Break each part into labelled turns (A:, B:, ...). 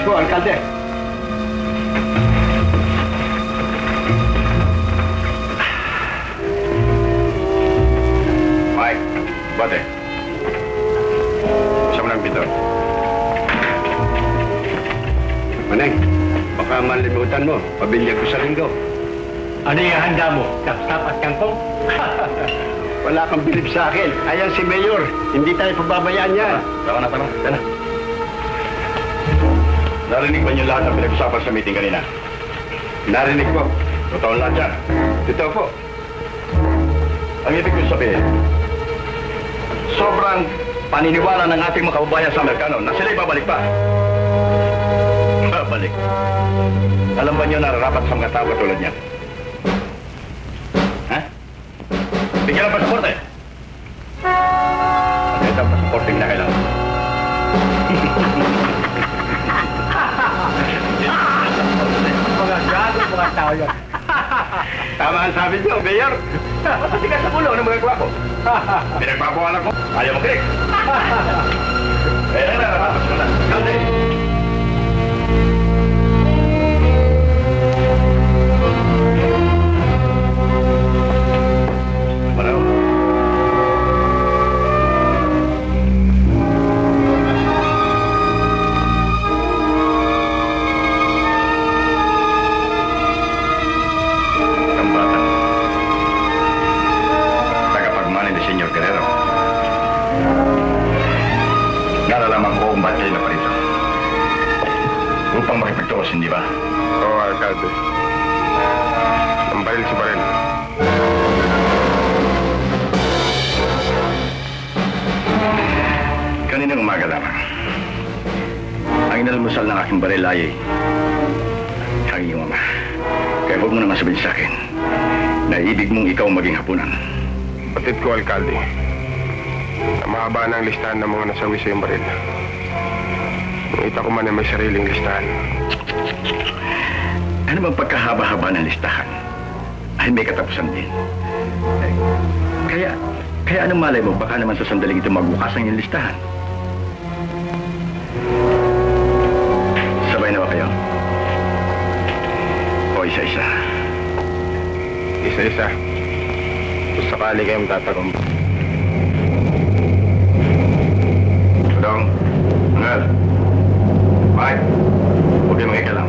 A: mismo, alkalde.
B: Mike, bate. Isa mo ng bito.
A: Maneng, baka malimutan mo. Pabinyag ko sa linggo.
C: Ano yung handa mo? Sapsap at kangkong?
A: Wala kang bilib sa akin. Ayan si Mayor. Hindi tayo pababayaan niya.
B: Tara na. Narinig ba niyo lahat ang pinag-usapan sa meeting kanina?
A: Narinig ko.
B: Totoo lahat yan.
A: Totoo po.
B: Ang ibig ko sabihin, sobrang paniniwala ng ating mga kababayan sa Amerikano na sila'y babalik pa. Babalik. Alam ba niyo nararapat sa mga tao katulad niya? Ha? Bigyan ng pasaporte. Ano ito ang pasaporte na kailangan?
C: Mga gago, mga tao yan.
A: Tama ang sabi niyo, Mayor.
B: Matigas sa ulo ng mga gawa ko. Pinagpapawalan ko. Ayaw mo kinig. Nararapat mo na. Kalde. Upang makipagtuos, hindi ba?
D: Oo, alkalde. Ang baril si baril.
B: Kaninang umaga lamang. Ang inalmusal ng aking baril ay ang iyong ama. Kaya huwag mo naman sabihin sa akin na ibig mong ikaw maging hapunan.
D: Patid ko, alkalde. Na mahaba ng listahan ng mga nasawi sa iyong baril. Nakita ko man na may sariling listahan.
B: Ano bang pagkahaba-haba ng listahan? Ay may katapusan din. Kaya anong malay mo, baka naman sa sandaling ito magbukas ang iyong listahan. Sabay na ba kayo? O isa-isa?
D: Isa-isa. Kung sakali kayong tatagong.
B: Dong, Angal. Mike, huwag kayong makikialam.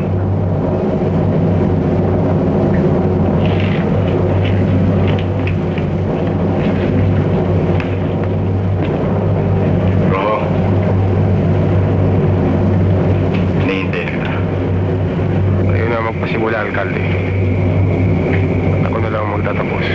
B: Roho, hinihintay kita.
D: Ayaw na magpasimula, alkalde. At ako na lang magtatapos.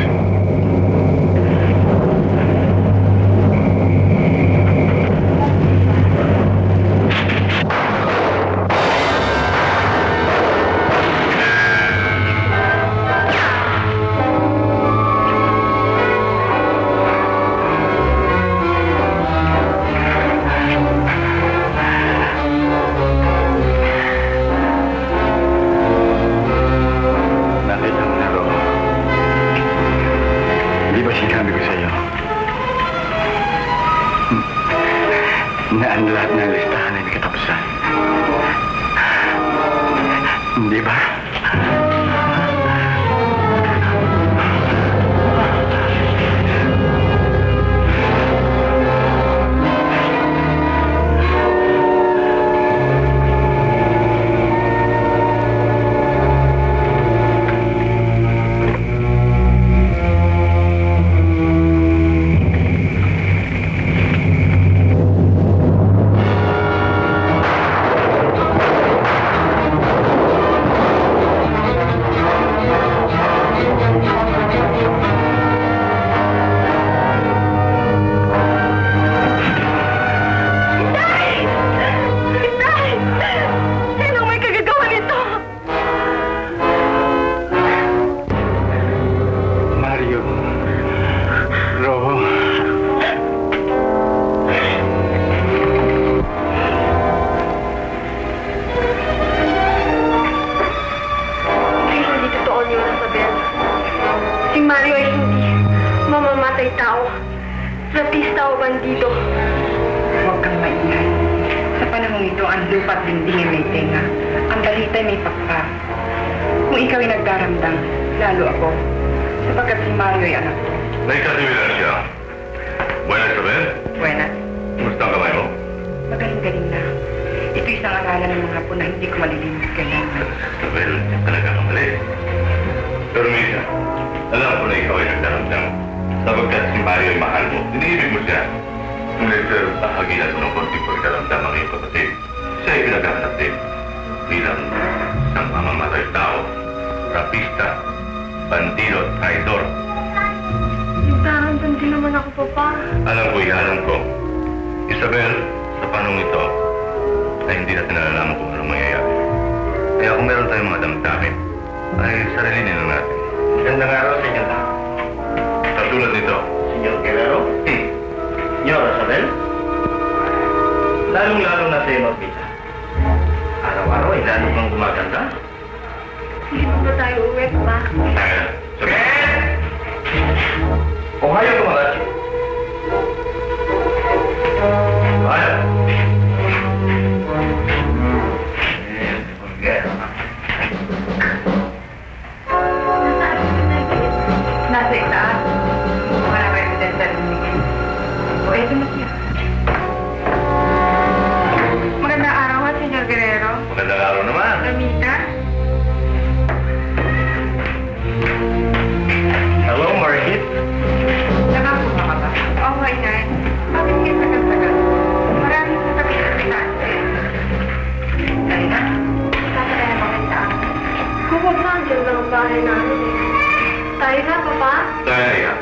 D: Na ang lahat ng listahan ay may katapusan. Hindi ba?
E: Ratista o bandido.
F: Huwag kang maingay.
E: Sa panahong ito, ang lupa't dingding ay may tenga. Ang balita'y may pakpa. Kung ikaw ay nagdaramdam, lalo ako. Sapagkat si Mario ay anak ko.
B: Naikasimilan siya. Buenas, Isabel.
E: Buenas.
B: Kumusta ang kamay mo?
E: Magaling-galing na. Ito isang aralan ng mga hapon na hindi ko malilimutan kailangan.
B: Isabel, talaga kamali. Pero Misa, alam ko na ikaw ay nagdaramdam. Sapagkat si Mario ay mahal mo, iniibig mo siya. Ngunit pero tahagilan mo ng konting pagdaramdam ang iyong kapatid. Siya ay pinaghahanap din. Bilang isang mamamatay tao, rapista, bandido at traidor.
F: Nagdaramdam din naman ako, Papa.
B: Alam ko. Isabel, sa panong ito, ay hindi natin nalalaman kung anong mangyayari. Kaya kung meron tayong mga damdamin, ay sarilinin lang natin.
C: Magandang araw sa inyo lahat.
B: Katulad nito.
C: Senyor Guerrero? Senyor Isabel? Lalong-lalo na sa iyo, Norbita. Araw-araw ay lalo kang gumaganda.
F: Hindi po ba tayo uwi, Papa?
B: Isabel!
C: Ohayo Tomodachi.
B: Ohayo!
E: Nasa itaas. Mga residensya ng Miguel. O, eto na siya. Magandang araw ha, Senyor Guerrero.
B: Magandang araw naman.
E: Ramita.
C: Hello, Margit.
E: Nakakuha ka ba? Oo, Inay. Bakit kayo tagal-tagal? Maraming sasabihin sa kitante. Dali na. Sasakay na ba kayo sa akin?
F: Huwag na, andyan lang ang bahay namin eh. Tayo na, Papa.
B: Kaya.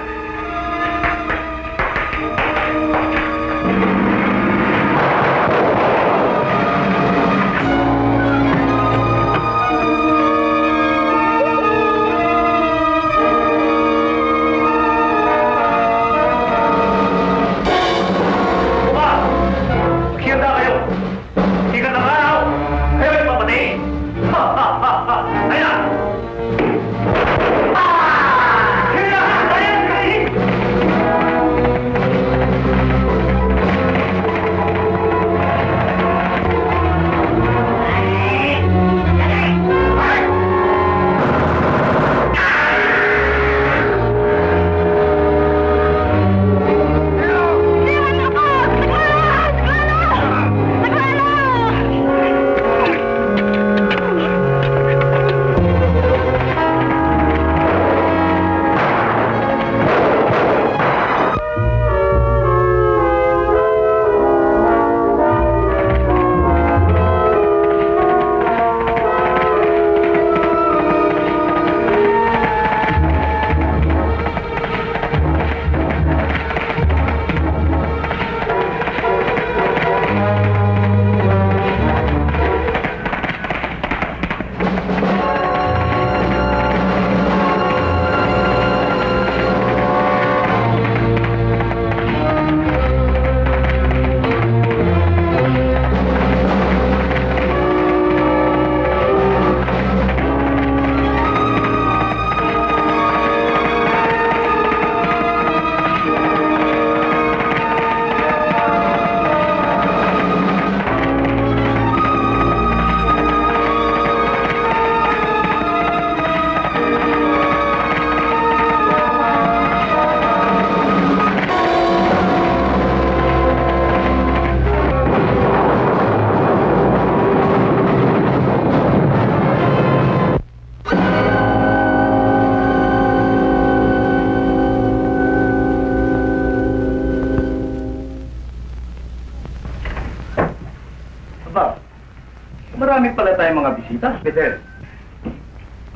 C: Marami pala tayong mga bisita. Peter.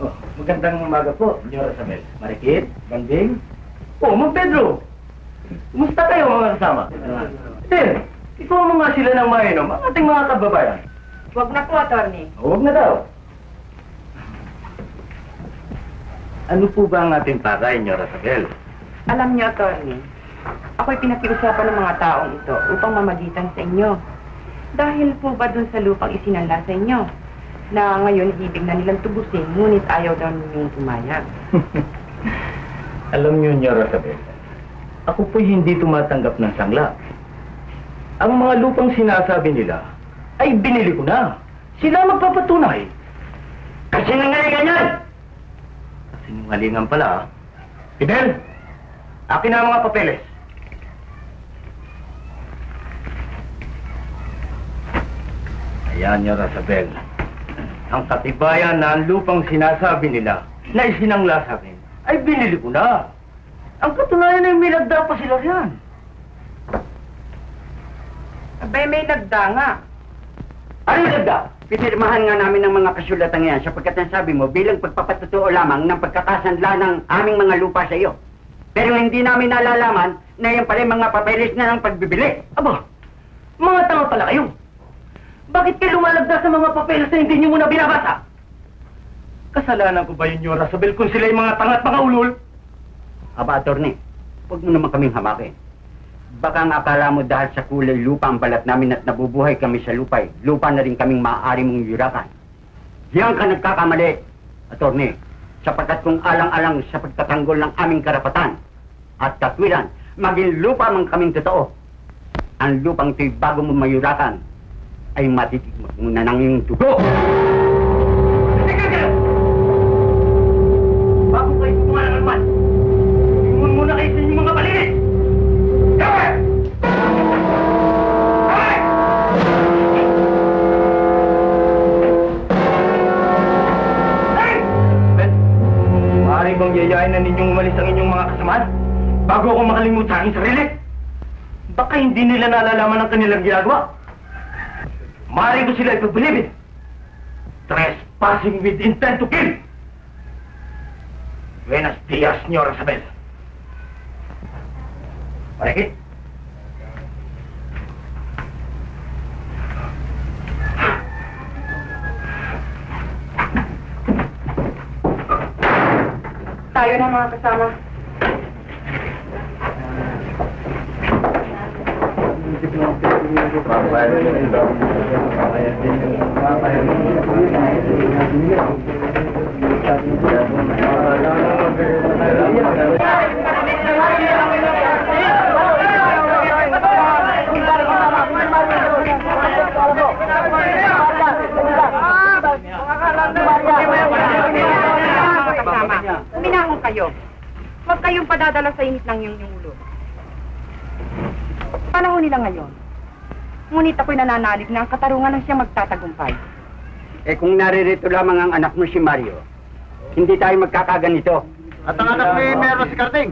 C: Oh, magandang umaga po, Senyor Isabel. Marikit, Banding. Oh, Mang Pedro. Kumusta kayo mga kasama? Peter, ikaw mo nga sila ng mainom, ang ating mga kababayan.
E: Huwag na po, attorney.
C: Huwag na daw. Ano po ba ang ating pakay, Senyor Isabel?
E: Alam niyo, attorney, ako'y pinakiusapan ng mga taong ito upang mamagitan sa inyo. Dahil po ba dun sa lupang isinanla sa inyo na ngayon ibig na nilang tubusin, ngunit ayaw daw ninyong pumayag.
C: Alam niyo, Senyor Isabel, ako po'y hindi tumatanggap ng sangla. Ang mga lupang sinasabi nila ay binili ko na. Sila magpapatunay. Kasi nangalingan yan! Sinungalingan pala, ah. Fidel, akin na ang mga papeles. Ayan niyo, Rosabel. Ang katibayan na ang lupang sinasabi nila na isinangla sa akin, ay binili ko na. Ang katunayan ay may nagda pa sila riyan.
E: Abay, may nagda nga.
C: Ano yung nagda?
G: Pinirmahan nga namin ng mga kasulatan ngayon sapagkat ang sabi mo bilang pagpapatutuo lamang ng pagkakasanla ng aming mga lupa sa iyo. Pero hindi namin nalalaman na yan pala yung mga papeles na ng pagbibili.
C: Aba, mga tanga pala kayo. Bakit kayo lumalagda sa mga papeles na hindi niyo muna binabasa? Kasalanan ko ba yun, Rosabel, kung sila yung mga tanga at mga ulol?
G: Aba, attorney, huwag mo naman kaming hamakin. Baka ang akala mo dahil sa kulay lupa ang balat namin at nabubuhay kami sa lupay, lupa na rin kaming maaari mong yurakan. Diyan ka nagkakamali, attorney, sapagkat kung alang-alang sa pagtatanggol ng aming karapatan at katwiran, maging lupa man kaming totoo. Ang lupang ito'y bago mo mayurakan, ay matitikmot muna ng iyong dugo.
C: Teka kayo! Bago kayo gumawa ng alman, tingin muna kayo sa inyong mga paligid! Gawin! Gawin! Hey! Ben, maaari bang yayain na ninyong umalis ang inyong mga kasamahan bago ako makalimut sa aking sarili? Baka hindi nila nalalaman ang kanilang ginagawa. Maaari ko sila ipagbilibid. Trespassing with intent to kill. Buenos dias, Señora Isabel. Marikit.
E: Tayo na mga kasama. Uminahon kayo. Huwag kayong padadala sa init ng iyong ulo. Panahon nila ngayon. Ngunit ako'y nananalig na ang katarungan ng siyang magtatagumpay.
G: Eh kung naririto lamang ang anak mo si Mario, hindi tayo magkakaganito.
A: At ang anak ni Meron si Carding.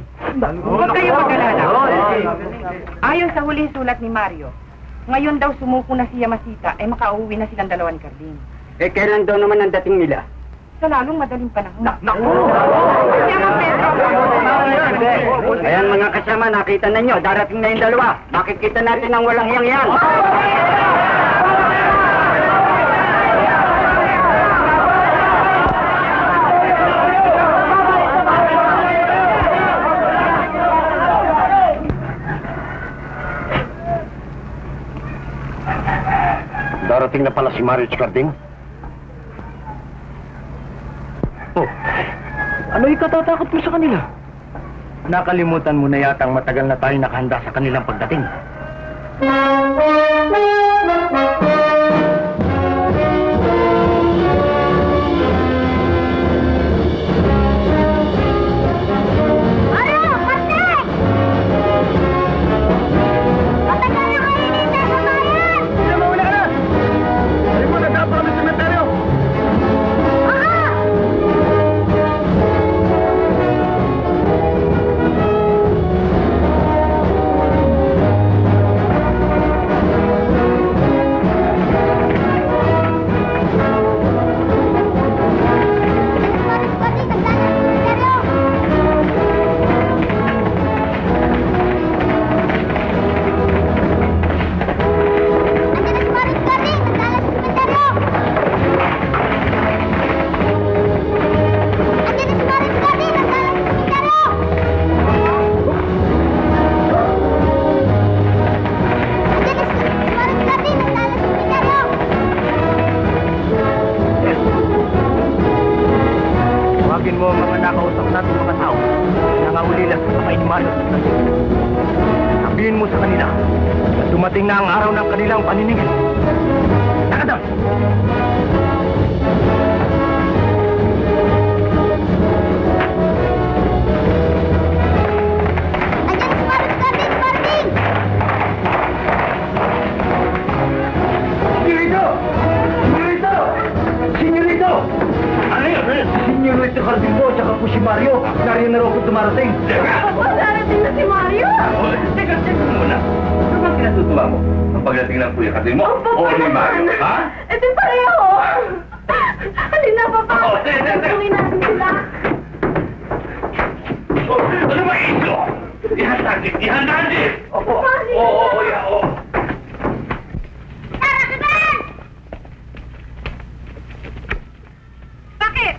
E: Huwag kayong mag-alala. Ayon sa huling sulat ni Mario, ngayon daw sumuko na si Yamasita ay makauwi na silang dalawa ni Carding.
G: Eh kailan daw naman ang dating nila?
E: Sa lalong madaling panahon.
C: Naku!
E: Yaman, Pedro!
G: Ayan mga kasama, nakita na nyo, darating na yung dalawa. Makikita natin ang walang hiyang yan.
A: Darating na pala si Mario Carding.
C: Oh, ano ikatatakot mo sa kanila? Nakalimutan mo na yatang matagal na tayo nakahanda sa kanilang pagdating. Tawagin mo ang mga nakausap natin mga tao. Nangahuli lang sa kamay ni Malo. sabihin mo sa kanila na dumating na ang araw ng kanilang paniningil. Nakadam! Senyorito Carding po, tsaka po si Mario. Nariyan na raw po dumarating.
F: Papa, darating na si Mario!
B: Teka, check mo muna. Ano ba kinatutuwa mo? Ang pagdating ng Kuya Carding mo? O ni Mario, ha?
F: Ito pareho! Halina, Papa! Tulungin natin sila!
B: Ano ba ito? Ihandaan! Oo, oo.
F: Bakit?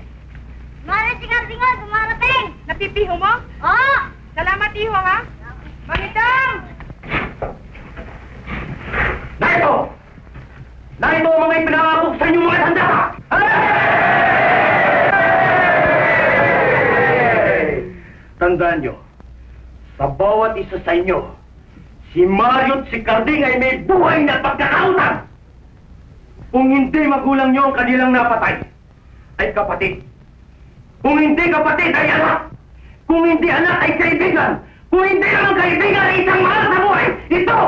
F: Mara si Cardinal, dumarating!
E: Napipiho mo?
F: Oo!
E: Salamat, Iho, ha? Manitang!
C: Narito! Narito ang mga ipinangako sa inyong mga tanda! Tandaan nyo, sa bawat isa sa inyo, si Mario at si Carding ay may buhay na pagkakautang! Kung hindi magulang nyo ang kanilang napatay, ay kapatid. Kung hindi kapatid, ay anak. Kung hindi anak, ay kaibigan. Kung hindi naman kaibigan, ay isang mahal sa buhay. Ito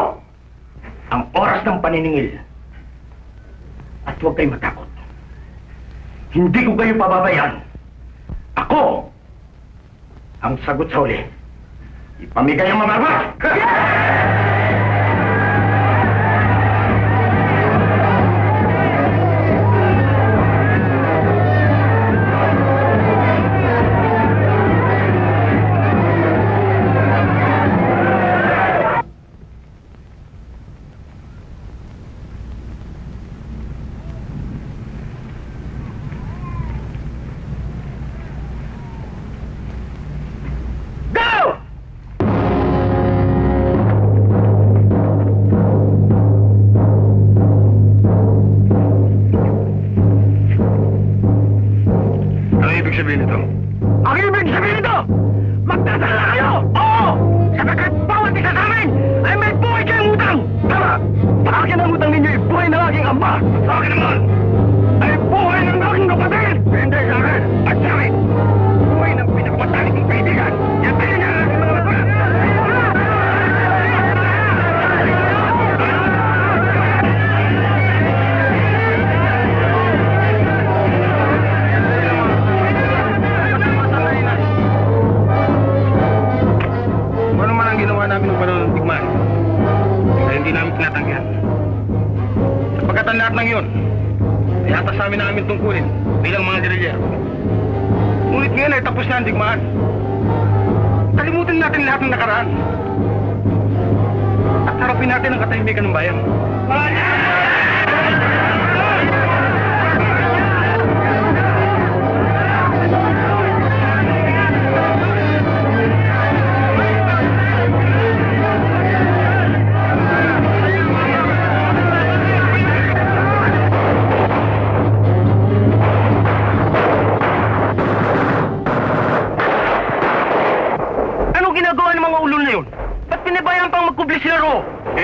C: ang oras ng paniningil. At huwag kayo matakot. Hindi ko kayo pababayaan. Ako ang sagot sa uli. Ipamigay ang mamarbas!
D: Sabihin ito?
C: Ang ibig sabihin ito, magdadala na kayo! Oo! Sapagkat bawat isa sa amin ay may buhay kayong utang! Tama! Sa akin ang utang ninyo ay buhay ng aking ama! Sa akin naman ay buhay ng aking kapatid! Hindi sa akin! At sa akin, buhay ng pinakamatalik kong kaibigan! Yan tayo na ang aking mga magulang!
D: Namin ng panahon ng tigman kaya hindi namin tinatanggihan. Sapagkat ang lahat ng yun ay atas sa amin namin tungkulin bilang mga gerilyero. Ngunit ngayon ay tapos na ang digmaan. Kalimutin natin lahat ng nakaraan at harapin natin ang katahimikan ng bayan.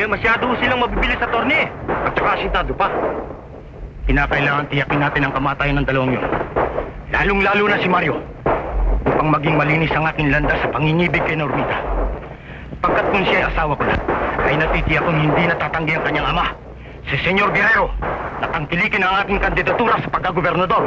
C: Masyado silang mabibili sa torne at saka asintado pa. Kinakailangan tiyakin natin ang kamatayan ng dalawang yun. Lalong-lalo na si Mario upang maging malinis ang aking landas sa pangingibig kay Normita. Pagkat kung siya ay asawa ko na, ay natitiyak kong hindi natatanggi ang kanyang ama, si Senyor Guerrero, na tangkilikin ang ating kandidatura sa pagkagobernador.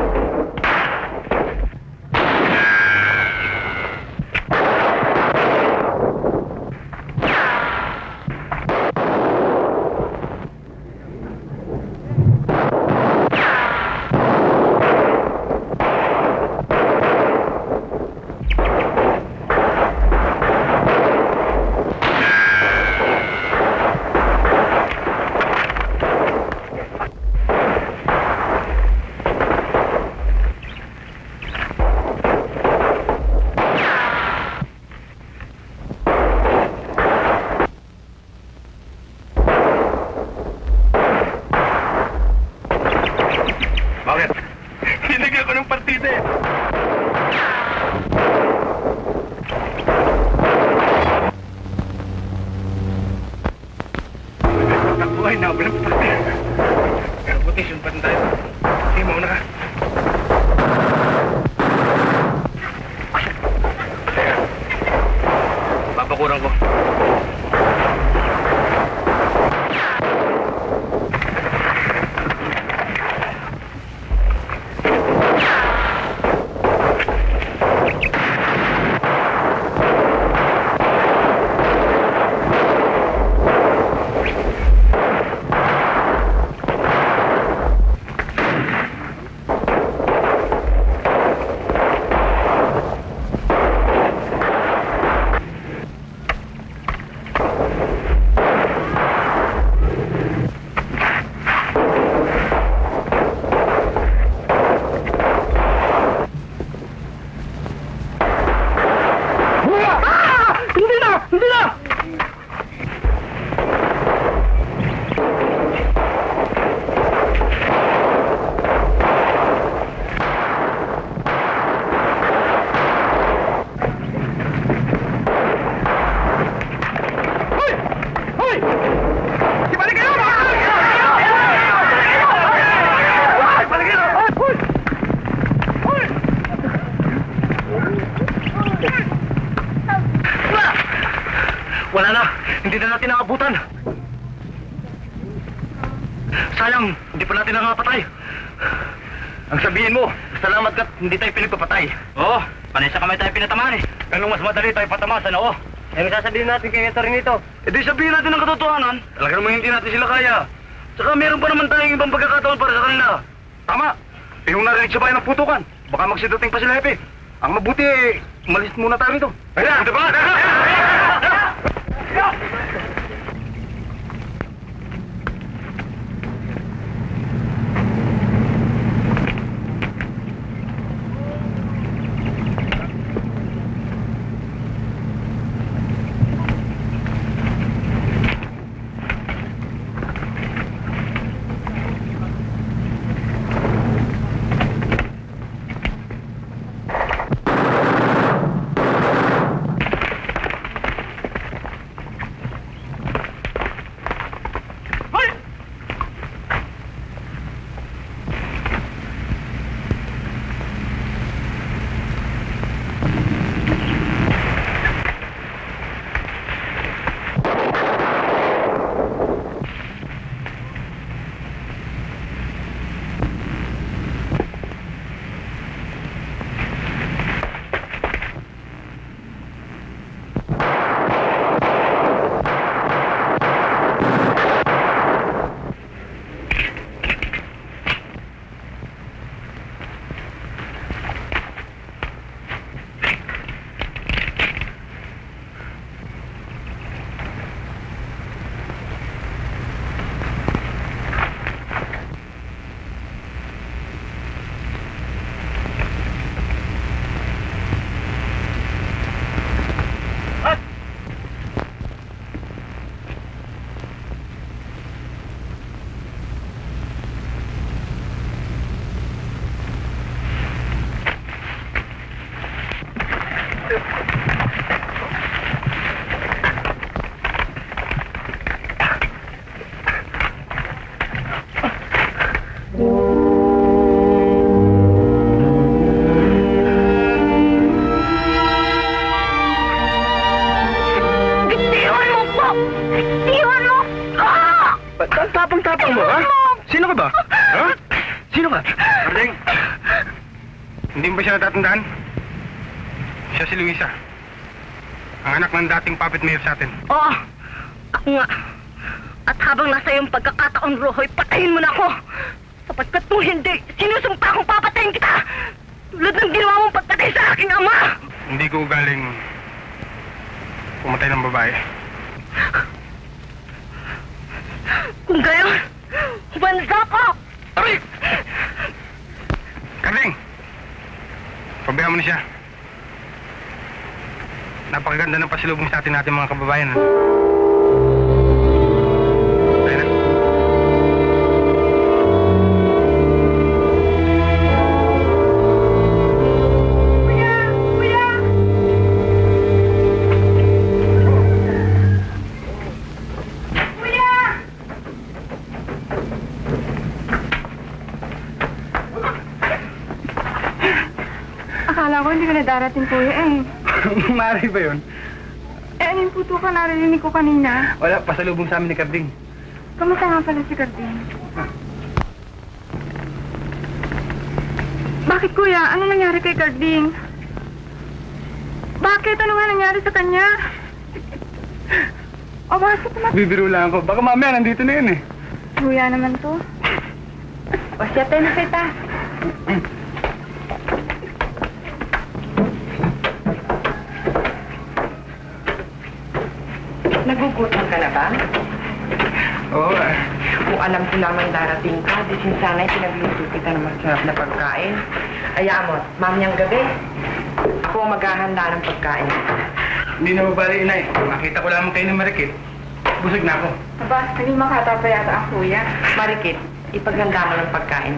D: Habol na pa. Pero buti, sunpatan tayo. Sige, mauna ka. Papakuran ko. Wala na! Hindi na natin nakabutan! Sayang, hindi pa natin nakapatay. Ang sabihin mo, salamat ka't hindi tayo pinagpapatay. Oo, panay sa kamay tayo pinatamaan eh. Ganong mas madali tayo patama sa noo. Eh, sasabihin natin kay Neto rin ito. Eh di sabihin natin ang katotohanan. Talaga naman hindi natin sila kaya. Tsaka meron pa naman tayong ibang pagkakataon para sa kanila. Tama! Eh yung narinig sa bayan ng putukan, baka magsidating pa sila Hepe. Ang mabuti eh, umalis muna tayo rito. Ayan! Diba? Tapang-tapang mo, ha? Sino ka ba? Ha? Sino ka? Ardeng, hindi mo ba siya natatandaan? Siya si Luisa. Ang anak ng dating puppet mayor sa atin.
F: Oo, ako nga. At habang nasa iyong pagkakataon, Rohoy, patayin mo na ako. Sapagkat kung hindi, sinusumpa kong papatayin kita. Tulad ng ginawa mong pagpatay sa aking ama.
D: Hindi ko galing pumatay ng babae.
F: Kung gayon, bansa ko!
D: Aray! Karding! Pabayaan mo na siya. Napakaganda ng pasilubong sa atin natin mga kababayan. Tayo na.
F: Kuya! Kuya! Kuya!
H: darating, kuya eh.
D: Mari ba yun?
H: Eh, ano yung puto ka narinig ko kanina?
D: Wala, pasalubong sa amin ni Carding.
H: Kamusta nga pala si Carding? Bakit, kuya? Ano nangyari kay Carding? Bakit? Ano nga nangyari sa kanya? O, bakit naman?
D: Bibiro lang ako. Baka mamaya nandito na yun eh.
H: Kuya naman to.
E: O siya, tayo na kita. Nagugutom ka na ba?
D: Oo.
E: Kung alam ko lamang darating ka, di sinsana'y pinagluto kita ng masarap na pagkain. Hayaan mo, mamayang gabi, ako ang maghahanda ng pagkain.
D: Hindi na mabali, inay. Makita ko lamang kayo ng Marikit. Busog na ako.
H: Aba, hindi makata pa yata ang kuya.
E: Marikit, ipaghanda mo ng pagkain,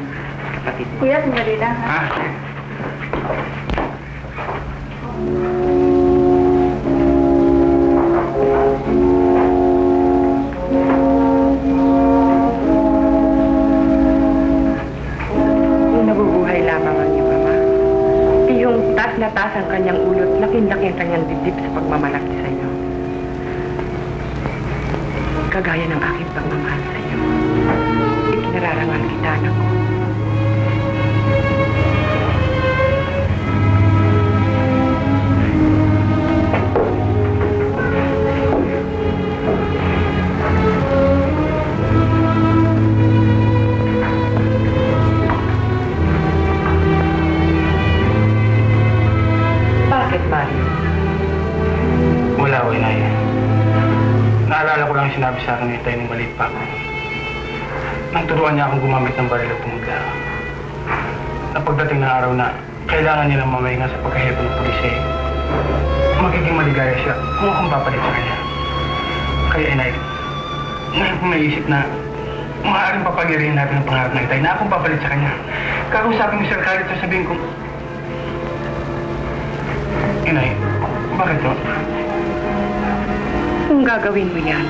E: kapatid.
H: Kuya, sandali lang ha.
D: Ah, sige.
E: Kung nabubuhay lamang ang iyong ama, yung taas na taas ang kanyang ulot, laking-laki ang kanyang dibdib sa pagmamalaki sa iyo. Kagaya ng aking pagmamahal sa iyo. Ikinararangal kita, anak ko. Bakit, Mario?
D: Wala ko, inay. Naalala ko lang yung sinabi sa akin ni Tay nung maliit pa ako. Nang turuan niya akong gumamit ng baril at tumugla. Na pagdating ng araw na kailangan niya ng mamahinga sa pagkahepo ng pulis eh, magiging maligaya siya kung akong papalit sa kanya. Kaya inay, ngayon kong naisip na maaaring papagyarihin natin ang pangarap ng Itay na akong papalit sa kanya. Kakausapin mo si Sir Khalid at sabihin ko, Inay, bakit to?
E: Kung gagawin mo yan,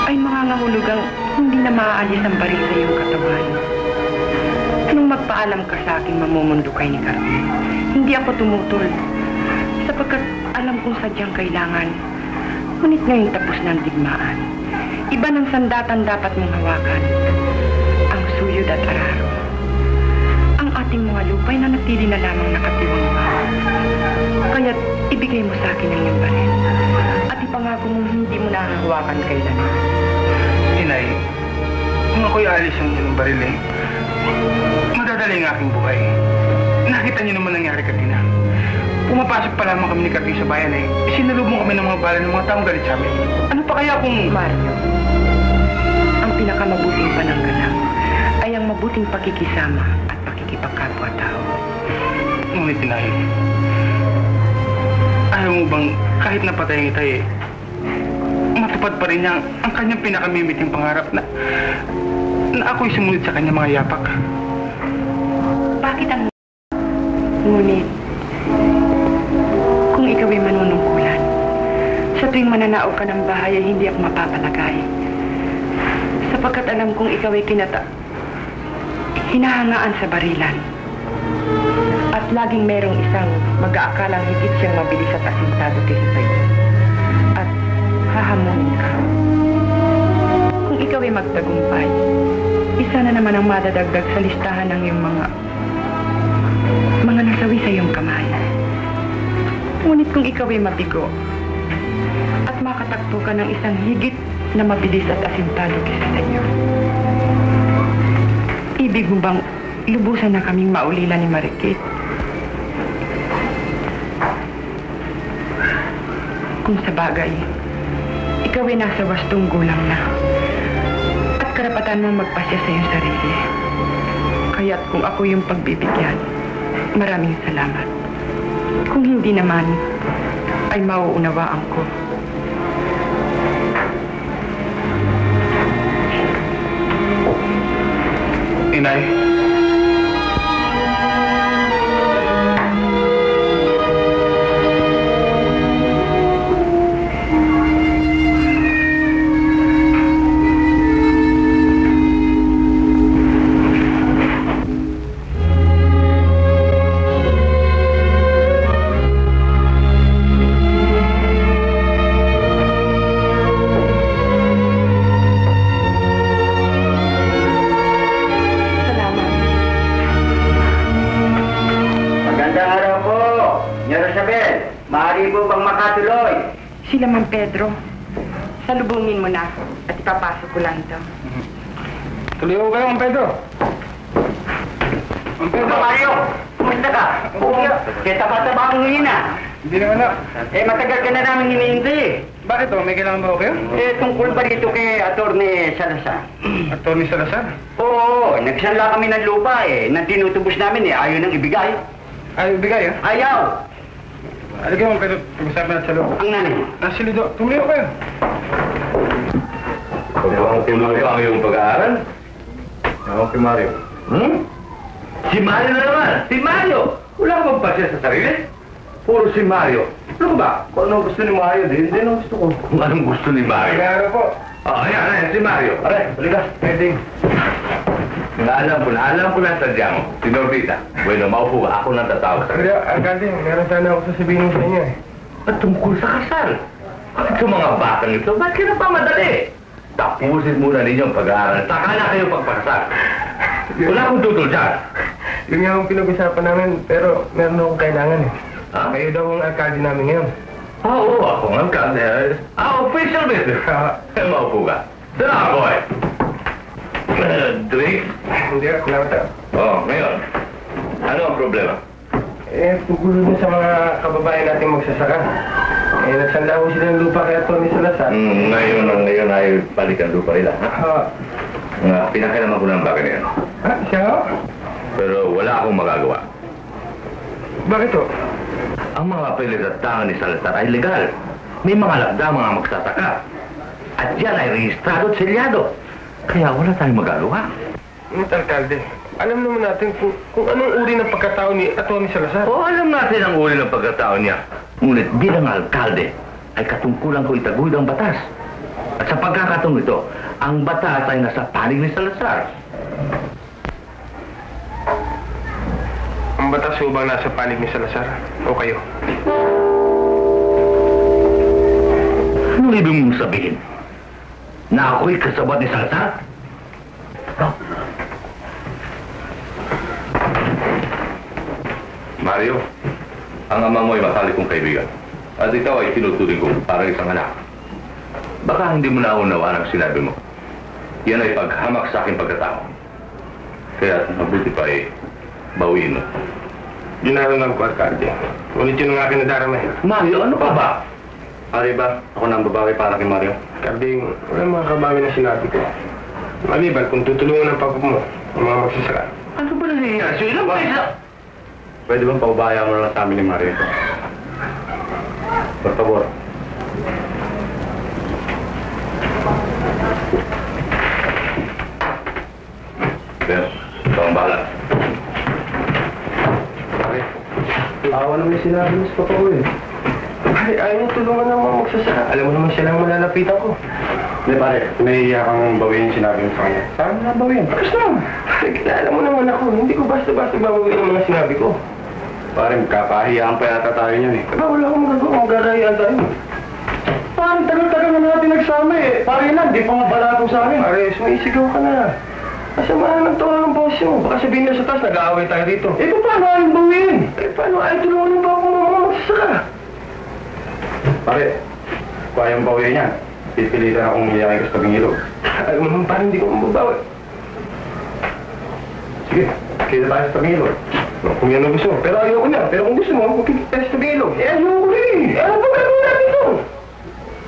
E: ay mangangahulugang hindi na maaalis ang baril sa iyong katawan. Nung magpaalam ka sa akin, mamumundo kay ni Carmen, hindi ako tumutol. Sapagkat alam kong sadyang kailangan. Ngunit ngayon tapos na ang digmaan. Iba ng sandatan dapat mong hawakan. Ang suyod at araro. Ang ating mga lupay na natili na lamang nakatiwang pa. Kaya't ibigay mo sa akin ang iyong baril. At ipangako mong hindi mo nahahawakan kailan.
D: Inay, kung ako'y alisan niyo ng baril eh, madadali ang aking buhay. Nakita niyo naman nangyari kanina. Pumapasok pa lamang kami ni Carmen sa bayan eh. Sinalubong kami ng mga bala ng mga taong galit sa amin. Ano pa kaya kung...
E: Mario, ang pinakamabuting pananggalang ay ang mabuting pakikisama at pakikipagkapwa-tao.
D: Ngunit Inay, ayaw mo bang kahit napatay ang Itay eh, matupad pa rin niya ang kanyang pinakamimiting pangarap na ako'y sumunod sa kanya mga yapak.
E: Bakit ang... Ngunit, kung ikaw ay manunungkulan, sa tuwing mananaog ka ng bahay ay hindi ako mapapalagay. Sapagkat alam kong ikaw ay hinahangaan sa barilan. At laging merong isang mag-aakalang higit siyang mabilis at asintado kaysa sa'yo. At hahamunin ka. Kung ikaw ay magtagumpay, isa na naman ang madadagdag sa listahan ng iyong mga nasawi sa iyong kamay. Ngunit kung ikaw ay mabigo at makatagpo ka ng isang higit na mabilis at asintado kaysa sa iyo, ibig mo bang lubusan na kaming maulila ni Marikit? Kung sa bagay, ikaw ay nasa wastong gulang na at karapatan mong magpasya sa iyong sarili. Kaya't kung ako yung pagbibigyan, maraming salamat. Kung hindi naman, ay mauunawaan ko.
D: Inay,
E: Sila, Mang Pedro. Salubungin mo na at ipapasok ko lang ito.
D: Tuloy mo kayo, Mang Pedro. Mang Pedro!
G: Mario! Kumusta ka? Kita pa sa bakong hina.
D: Hindi naman na.
G: Matagal ka na namin hinihintay eh.
D: Bakit oh? May kailangan ba ako kayo?
G: Tungkol ba dito kay Atty. Salazar?
D: Atty. Salazar?
G: Oo, nagsanla kami ng lupa eh. Nang tinutubos namin eh, ayaw nang ibigay.
D: Ayaw bigay ah?
G: Ayaw!
D: Halika Mang Pedro, pag-usapan natin sa loob.
G: Ang nanay.
D: Nasa lido, tumayo kayo.
B: Huwag mo tinuloy ang iyong pag-aaral.
D: Ako kay Mario.
B: Si Mario na naman! Si Mario! Wala ka magpasya sa sarili? Puro si Mario. Ano ba?
D: Kung ano gusto ni Mario, din ang gusto ko.
B: Kung anong gusto ni Mario.
D: Kaya po.
B: Ayan, si Mario.
D: Pare, halika. Pwedeng.
B: Alam ko na sadya mo. Si Norbita. Bueno, maupo ka. Ako nang tatawag sa
D: Kaya, Alcalde, meron sana ako sasabihin sa inyo eh.
B: At tungkol sa kasal. Bakit sa mga batang ito? Bakit ka na pa madali? Tapusin muna ninyo ang pag-aaral. Saka na kayo pagpakasal. Wala akong tutol dyan.
D: Yun nga ang pinag-usapan namin, pero meron akong kailangan eh.
B: Ha?
D: Kayo daw ang alkalde namin ngayon.
B: Oo, ako nga alkalde. Official business. Maupo ka. Tara, boy. Drink?
D: Hindi, salamat ah.
B: Ngayon. Ano ang problema?
D: Tungkol din sa mga kababayan nating magsasaka. Nagsanda ko sila ng lupa kay Atty. Salazar.
B: Ngayon ay balikan lupa nila, ha? Pinakailaman ko ng bagay na yan.
D: Ha? Siya ho?
B: Pero wala akong magagawa.
D: Bakit ho?
B: Ang mga pilitangan ni Salazar ay legal. May mga lakda mga magsasaka. At yan ay rehistrado at selyado. Kaya wala tayong magagawa.
D: Alkalde, alam naman natin kung anong uri ng pagkatao ni Atty. Salazar.
B: Oo, alam natin ang uri ng pagkatao niya. Ngunit bilang alkalde, ay katungkulan ko itaguyod ang batas. At sa pagkakataong ito, ang batas ay nasa panig ni Salazar.
D: Ang batas ho bang nasa panig ni Salazar? O kayo?
B: Anong ibig mong sabihin? Na ako'y kasabot ni Salazar? Mario, ang ama mo ay matalik kong kaibigan. At ikaw ay tinuturing ko para isang anak. Baka hindi mo naunawaan ang sinabi mo. Yan ay paghamak sa aking pagkatao. Kaya mabuti pa eh, bawiin mo.
D: Ginaralan ko, Alkalde. Ngunit yun ang akin nadarama eh.
B: Mario, ano ka ba?
D: Ari ba? Ako na ang babawi para kay Mario. Alkalde, wala mga kabawi na sinabi ko. Maliban kung tutulungan ang papa mo, ang mga magsasaka.
B: Ano ba nangyayari? So, ilang pesa?
D: Pwede bang paubaya mo lang sa amin ni Mario ito? Por favor.
B: Pero, ikaw ang bahala.
D: Pare, awa naman yung sinabi mo sa papa ko eh. Pare, ayaw niya tulungan ng mga magsasaka. Alam mo naman siya lang malalapitan ko. Hindi pare, nahihiya kang bawiin yung sinabi mo sa kanya. Saan mo na bawiin? Bakas na. Pare, kilala mo naman ako. Hindi ko basta-basta babawiin ang mga sinabi ko. Pare, magkapahiyaan pa yata tayo niyan eh. Kaya wala akong magagawa. Magkakahiyaan tayo. Pare, tagal-tagal na natin nagsama eh. Pare na, di pa mabalatong sa amin. Pare, sumisigaw ka na. Kasamahan ng tawa ng boss mo. Baka sabihin niya sa taas, nag-aaway tayo dito. Eh, paano ayaw bawiin? Eh, paano ayaw tulungan ng papa mo mga magsasaka? Pare, kung ayaw bawiin niya, pipilitan akong umiyak sa tabing ilog. Alam mo naman, parang hindi ko mababawi. Sige, kita tayo sa tabing ilog. Kung yan ang gusto mo. Pero ayoko na. Pero kung gusto mo, kung kita tayo sa tabing ilog. Eh, ayoko rin eh. Ano ba gagawin natin ito?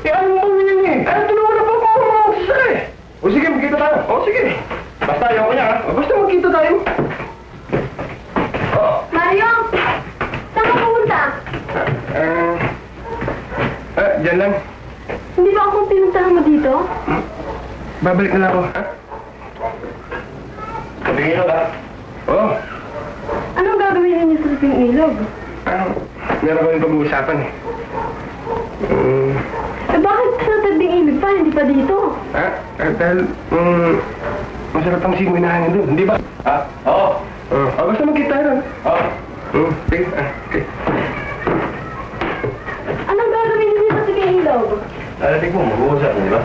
D: Eh, ano mo bawiin eh? Ano tulungan na pa ako mga magsasaka eh? O sige, magkita tayo. O sige. Basta ayoko niya ha. O basta magkita tayo.
F: Mario! Saan ka pumunta?
D: Diyan lang.
F: Hindi ba ako pinuntahan mo dito?
D: Babalik na lang ako, ha? Tabing ilog, ha? Oo.
F: Anong gagawin ninyo sa tabing ilog?
D: Meron kami pag-uusapan, eh.
F: Eh bakit sa tabing ilog pa, hindi pa dito?
D: Dahil, masarap ang simoy na hangin doon, hindi ba?
B: Oo.
D: Basta magkita tayo doon. Sige, okay.
F: Anong gagawin ninyo sa tabing ilog?
B: Tignan mo, mag-uusap, di ba?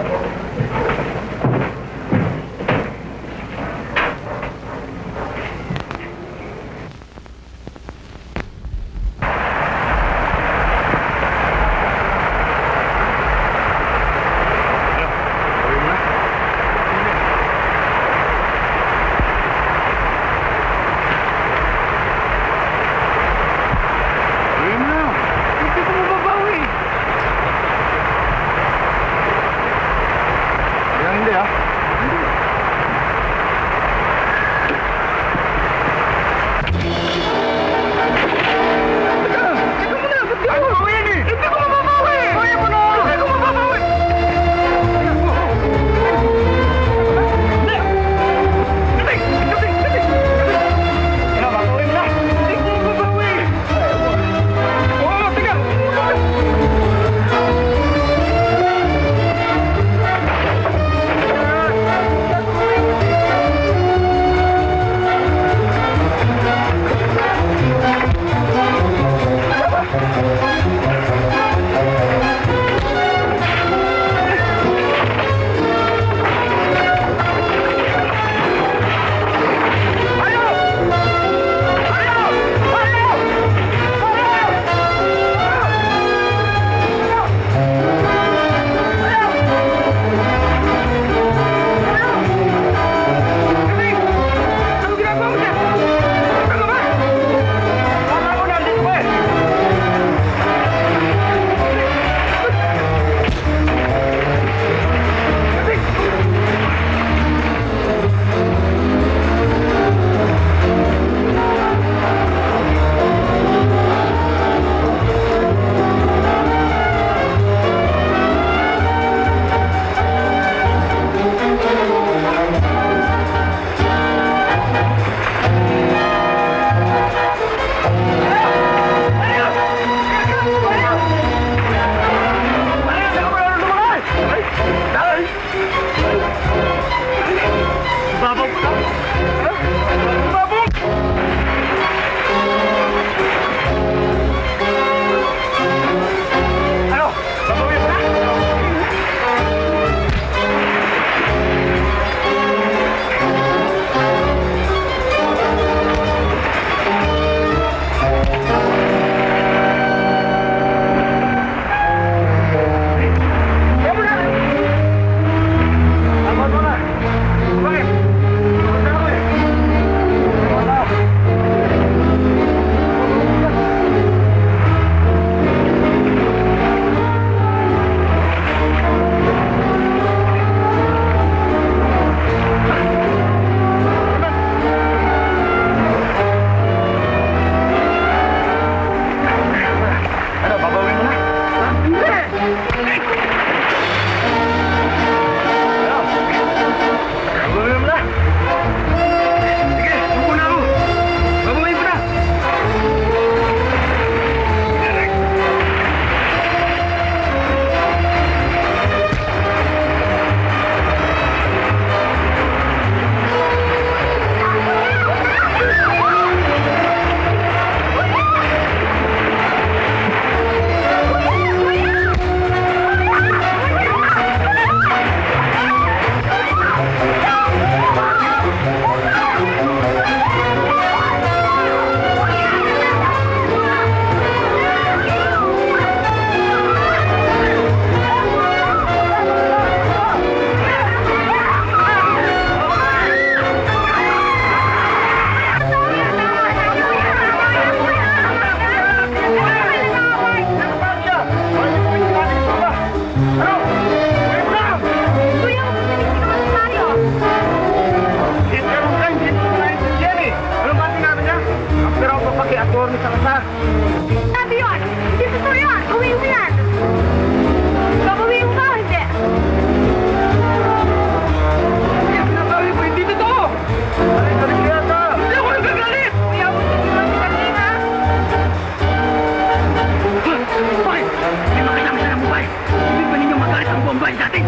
D: Umayos natin!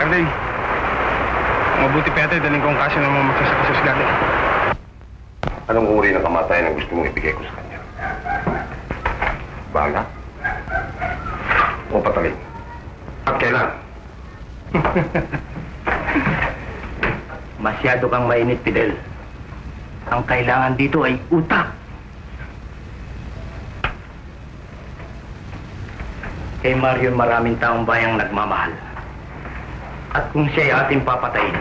D: Karding, mabuti pa yata daling kong kaso ng mga magsasakasas natin.
B: Anong uri ng kamatayan ang gusto mong ibigay ko sa kanya? Bala? O patalim? At kailan?
C: Masyado kang mainit, Fidel. Ang kailangan dito ay utak. Kay Mario maraming taong bayang nagmamahal. At kung siya'y ating papatayin,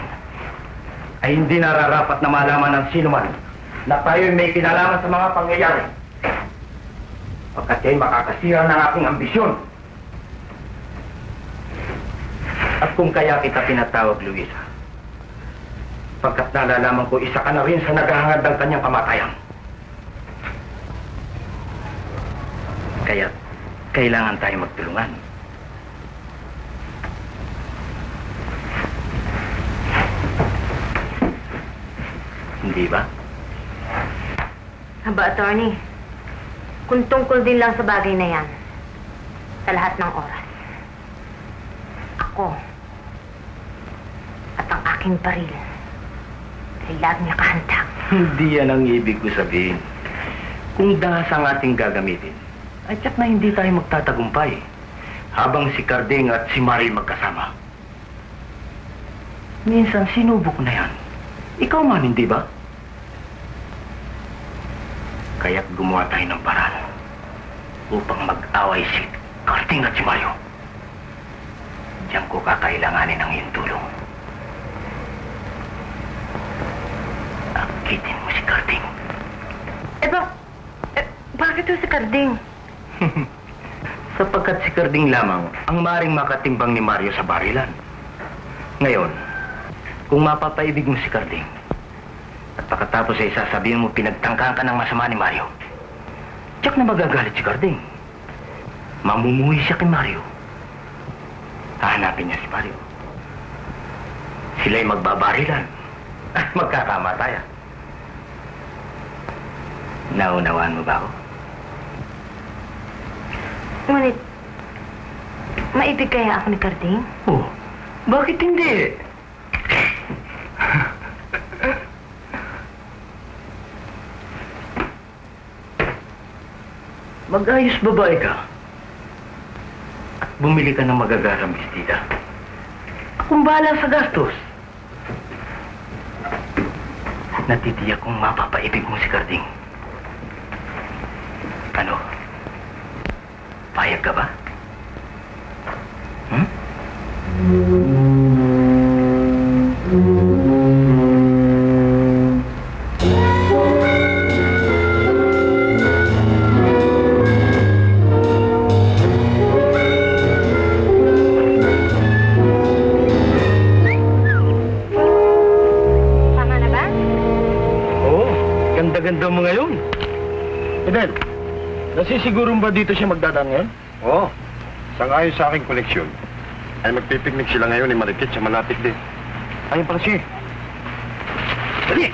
C: ay hindi nararapat na malaman ng sino man na tayo'y may kinalaman sa mga pangyayari. Pagkat siya'y makakasira ng aking ambisyon. At kung kaya kita pinatawag, Luisa, pagkat nalalaman ko isa ka na rin sa naghahangad ng kanyang kamatayan. Kaya kailangan tayo magtulungan. Hindi ba?
F: Haba, attorney. Kung tungkol din lang sa bagay na yan, sa lahat ng oras, ako at ang aking baril ay laging nakahanda.
C: Hindi yan ang ibig ko sabihin. Kung dahas ang ating gagamitin, ay tiyak na hindi tayo magtatagumpay habang si Carding at si Marie magkasama. Minsan sinubok na yan. Ikaw man, hindi ba? Kaya't gumawa tayo ng paraan upang mag-away si Carding at si Mario. Diyan ko kakailanganin ang iyong tulong. Akitin mo si Carding.
F: Bakit ito si Carding?
C: Sapagkat si Carding lamang ang maring makatimbang ni Mario sa barilan. Ngayon, kung mapapaibig mo si Carding, at pagkatapos ay sasabihin mo pinagtangkaan ka ng masama ni Mario, tiyak na magagalit si Carding. Mamumuhi siya kay Mario. Hahanapin niya si Mario. Sila'y magbabarilan at magkakamatayan. Naunawaan mo ba ako?
F: Ngunit, maibig kaya ako ni Carding?
C: Oh, bakit hindi? Mag-ayos babae ka. At bumili ka ng magagarang bestida. Akong bahala sa gastos. Natitiyak kong mapapaibig mo si Carding. Ano? Payag ka ba? Hmm?
F: Tama na ba?
C: Oo, ganda-ganda mo ngayon. Fidel, nasisigurong ba dito siya magdadaan ngayon?
B: Oo. Sangayon sa aking koleksyon, ay magpipiknik sila ngayon ni Marikit sa malapit din.
C: Ayun pala siya. Dali!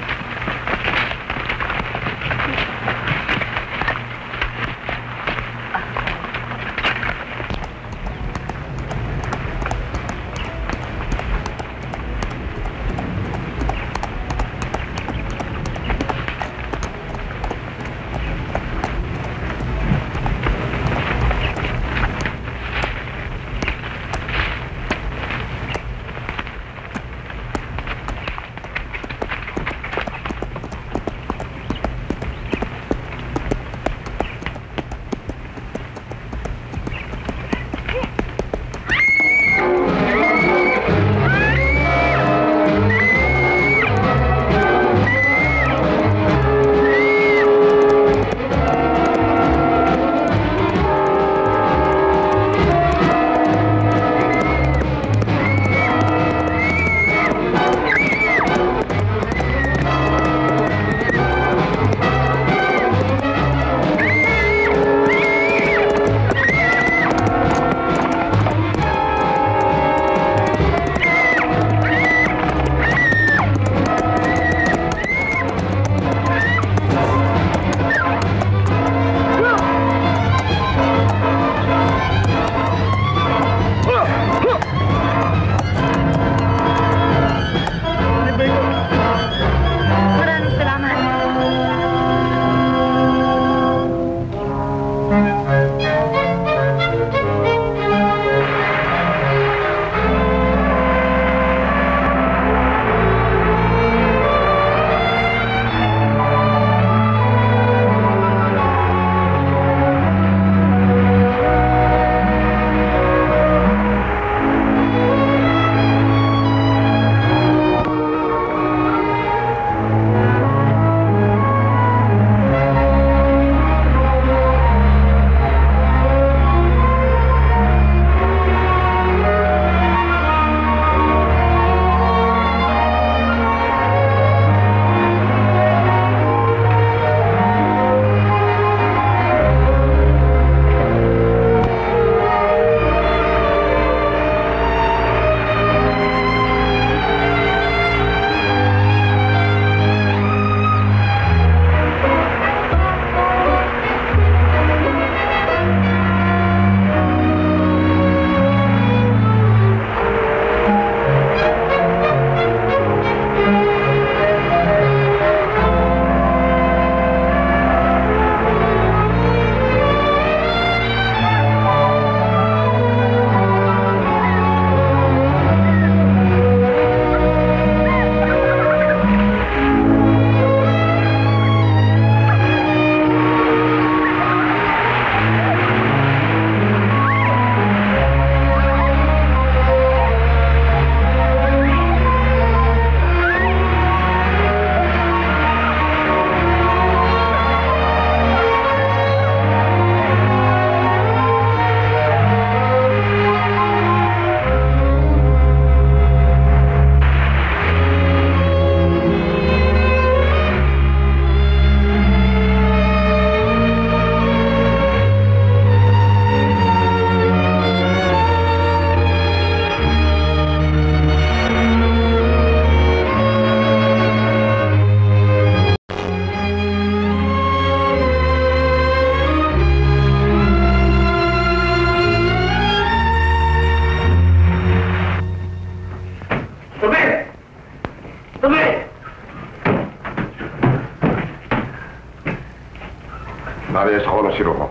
B: Nalayas ako ng siro ko.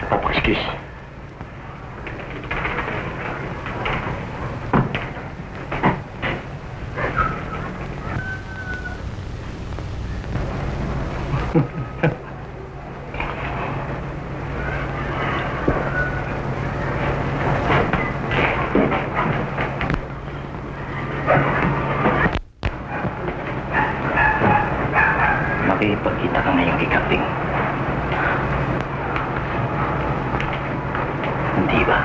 A: Papakiskis.
C: Makipagkita ka ngayong kay Kaping. Hindi ba?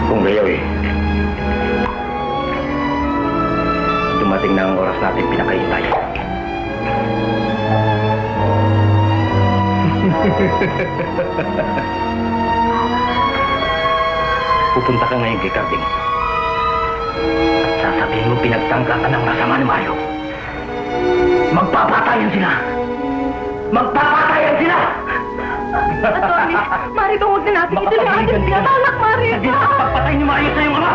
A: Kung gayaw eh.
C: Dumating na ang oras natin pinakahintay. Pupunta ka ngayon kay Kaping. At sasabihin mo pinagtangka ka ng masama ni Mario. Magpapatayan sila! Magpapatayan sila!
F: Atty, Mari ba huwag na natin ituloy ang ating tinatalak, Mari?
C: Hindi na kapagpatay ni Mario sa iyong ama!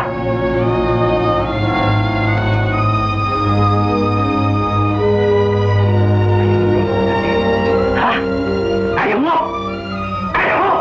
C: Ha? Ayaw mo! Ayaw mo!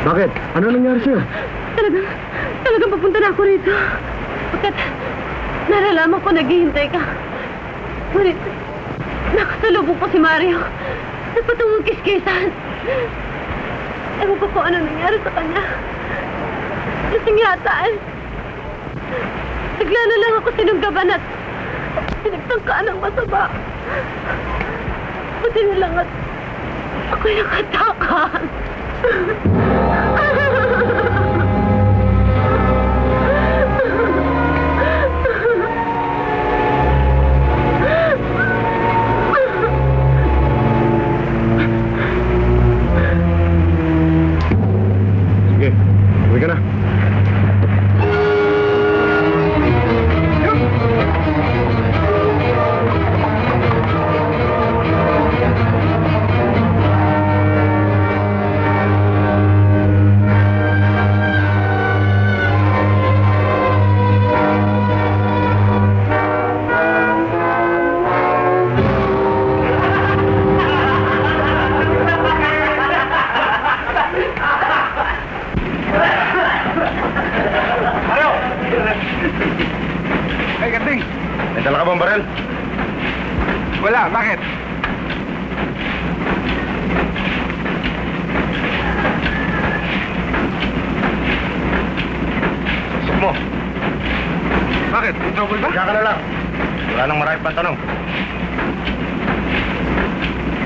A: Bakit? Ano nangyari sa'yo?
F: Talagang papunta na ako rito. Pagkat nalalaman ko naghihintay ka. Ngunit, nakasalubong ko si Mario. Sa patungong kiskisan. Ewan ko kung ano nangyari sa kanya. Lasing yata eh. Bigla na lang ako sinunggaban at pinagtangkaan ng masama. Buti na lang at ako'y nakatakan.
A: Sige, uwi ka na.
D: Hey, Kating!
A: May dala ka bang baril?
D: Wala, bakit?
A: Pasok mo.
D: Bakit? May trouble ba?
A: Diyan ka na lang. Wala nang marami pang tanong.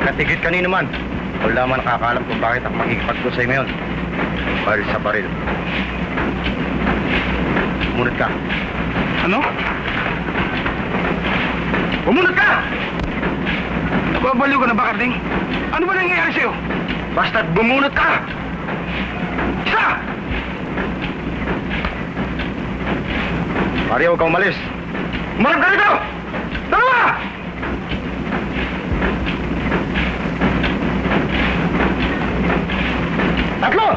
A: Katigit kanino man. Wala man nakakaalam kung bakit ako makikipagkusay ngayon. Baril sa baril. Sumunod ka.
D: Ano? Umunod ka! Nababaliw ka na ba, Karding? Ano ba nangyayari sa'yo? Basta't bumunot ka! Isa! Mario, huwag kang umalis. Umarap ka rito! Dalawa! Tatlo!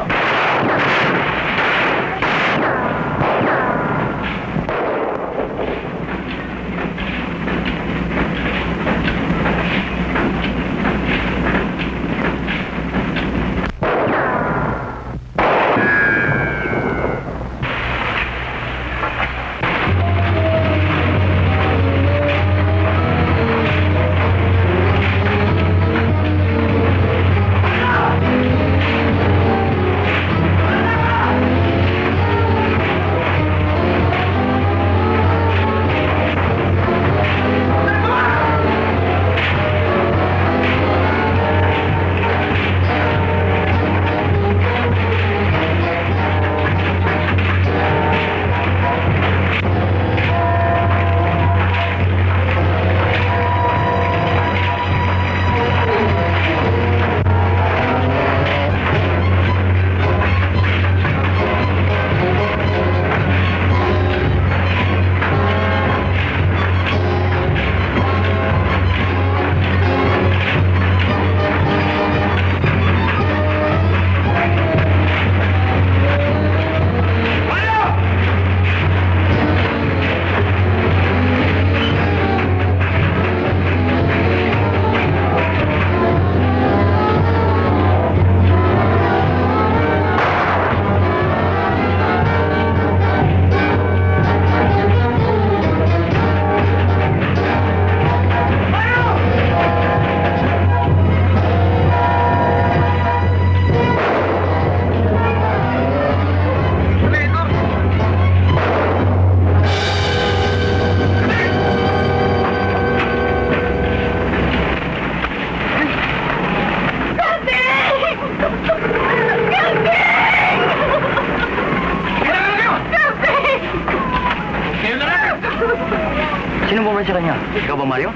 C: Sino bumalik sa kanya? Ikaw ba, Mario?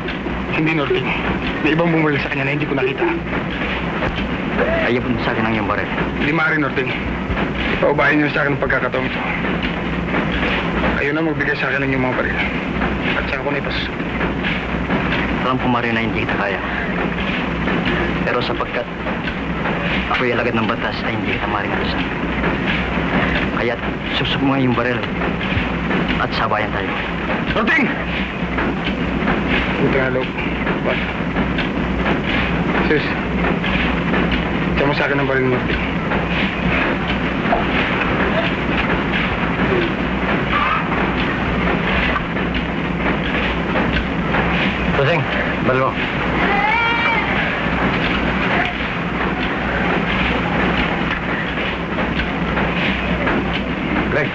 D: Hindi, Norting. May ibang bumalik sa kanya na hindi ko nakita.
C: Ayapon sa akin ang iyong baril.
D: Hindi maaari, Norting. Ipaubahin niyo sa akin ang pagkakataong ito. Ayaw na magbigay sa akin ng iyong mga baril. At saka ko na ipasusunod.
C: Alam ko, Mario, na hindi kita kaya. Pero sapagkat ako'y alagad ng batas ay hindi kita maaaring alusan. Kaya't susok mo nga yung baril at sabayan tayo.
D: Norting! Punta nga loob. Ba't? Sis, tiyan mo sa akin ang baril, Norting.
C: Tusing, baril mo.
D: Greg.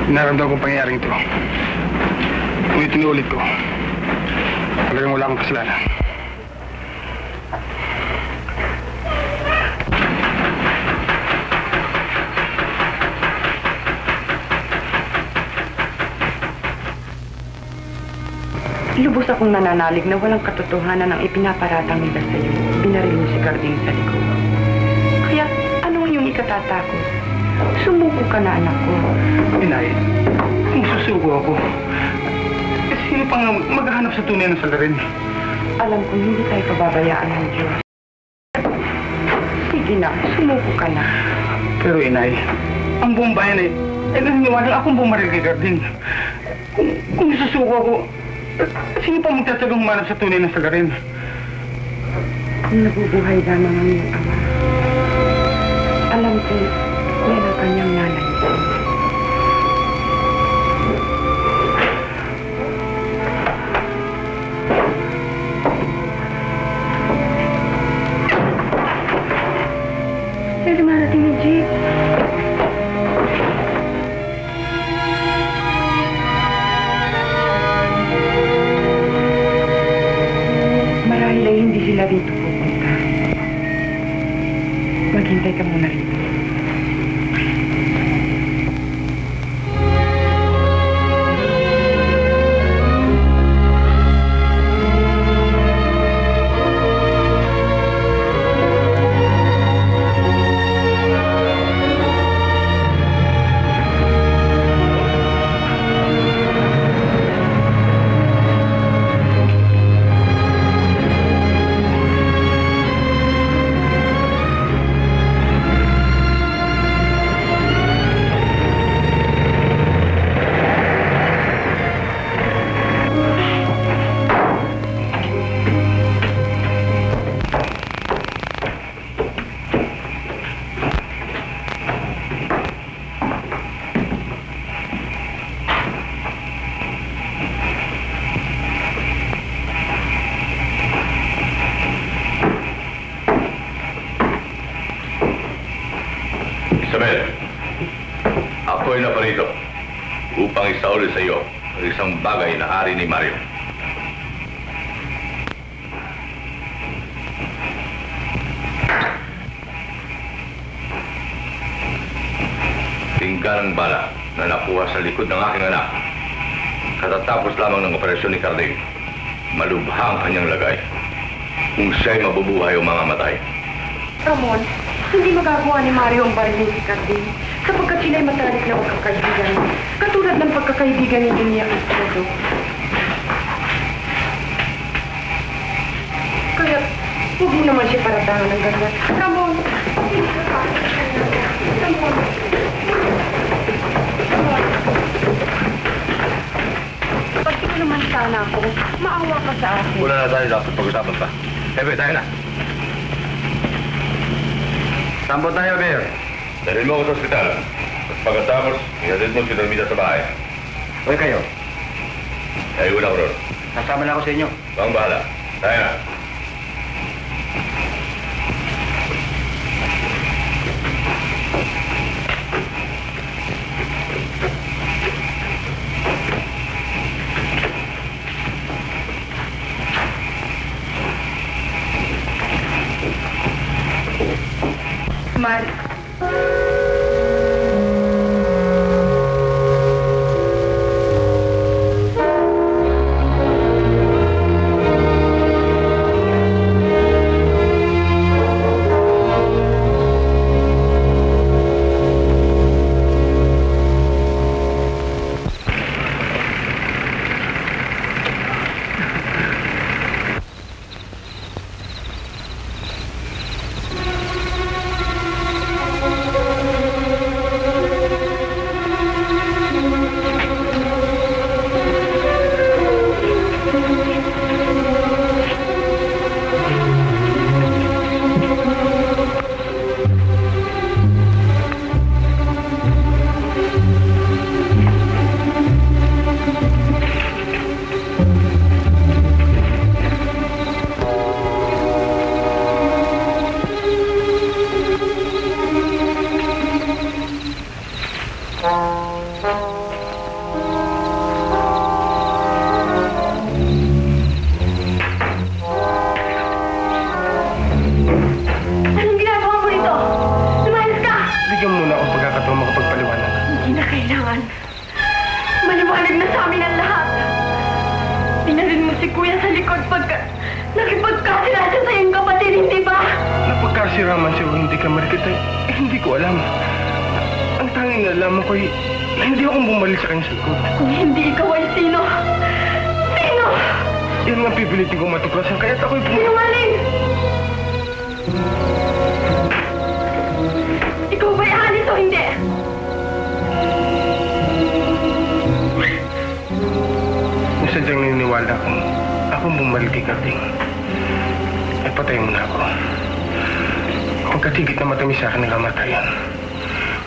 D: Naramdaman kong pangyayaring ito. Ngunit tinuulit ko. Talagang wala akong kasalanan.
E: Lubos akong nananalig na walang katotohanan ang ipinaparatang nila sa'yo. Binaril mo si Carding sa likod. Kaya ano ang iyong ikatatakot? Sumuko ka na, anak ko.
D: Inay, kung susuko ako, sino pang maghahanap sa tunay ng salarin?
E: Alam kong hindi tayo pababayaan ng Diyos. Sige na, sumuko ka na.
D: Pero inay, ang buong bayan ay naniniwala akong bumaril kay Carding. Kung susuko ako, sino pa magtatagang humanap sa tunay ng salarin?
E: Kung nabubuhay lamang ang iyong ama, alam ko, yan ang kanyang nanay. Kaya dumarating ni Jeep. Marahil ay hindi sila rito pupunta. Maghintay ka muna rito.
B: rito upang isauli sa iyo ang isang bagay na ari ni Mario. Tinggan ng bala na nakuha sa likod ng aking anak. Katatapos lamang ng operasyon ni Carding, malubha ang kanyang lagay. Kung siya'y mabubuhay o mamamatay.
E: Ramon, hindi magagawa ni Mario ang barilin si Carding sapagkat sila'y matalik na magkakaibigan. Katulad ng pagkakaibigan ni Dunia at Todo. Kaya, huwag mo naman siya paratangan ng ganyan. Ramon, hindi ka kapit sa kanya. Ramon. Pagti ko naman sana ako, maawa ka sa akin.
B: Wala na tayo dapat pag-usapan pa. Ebe, tayo na.
D: Sampo tayo, Mayor.
B: Dalhin mo ako sa ospital. At pagkatapos, ihatid mo si Dormida sa bahay.
G: Hoy kayo,
B: Ay, una ko ron.
G: kasama na ako sa inyo.
B: Ikaw ang bahala. Tayo na.
E: Mar...
D: Napagkasiraman siya o hindi ka marikit ay hindi ko alam. Ang tanging nalaman ko ay hindi akong bumalik sa kanyang likod.
E: Kung hindi ikaw ay sino? Sino?
D: Yan nga pipilitin kong matuklasan kaya't ako'y
E: Sinungaling! Ikaw ba'y aalis o hindi?
D: Nasadyang naniniwala akong bumalik kay Carding. Ay patay mo na ako. Pagkatigit na matamis sa akin ng kamatayan.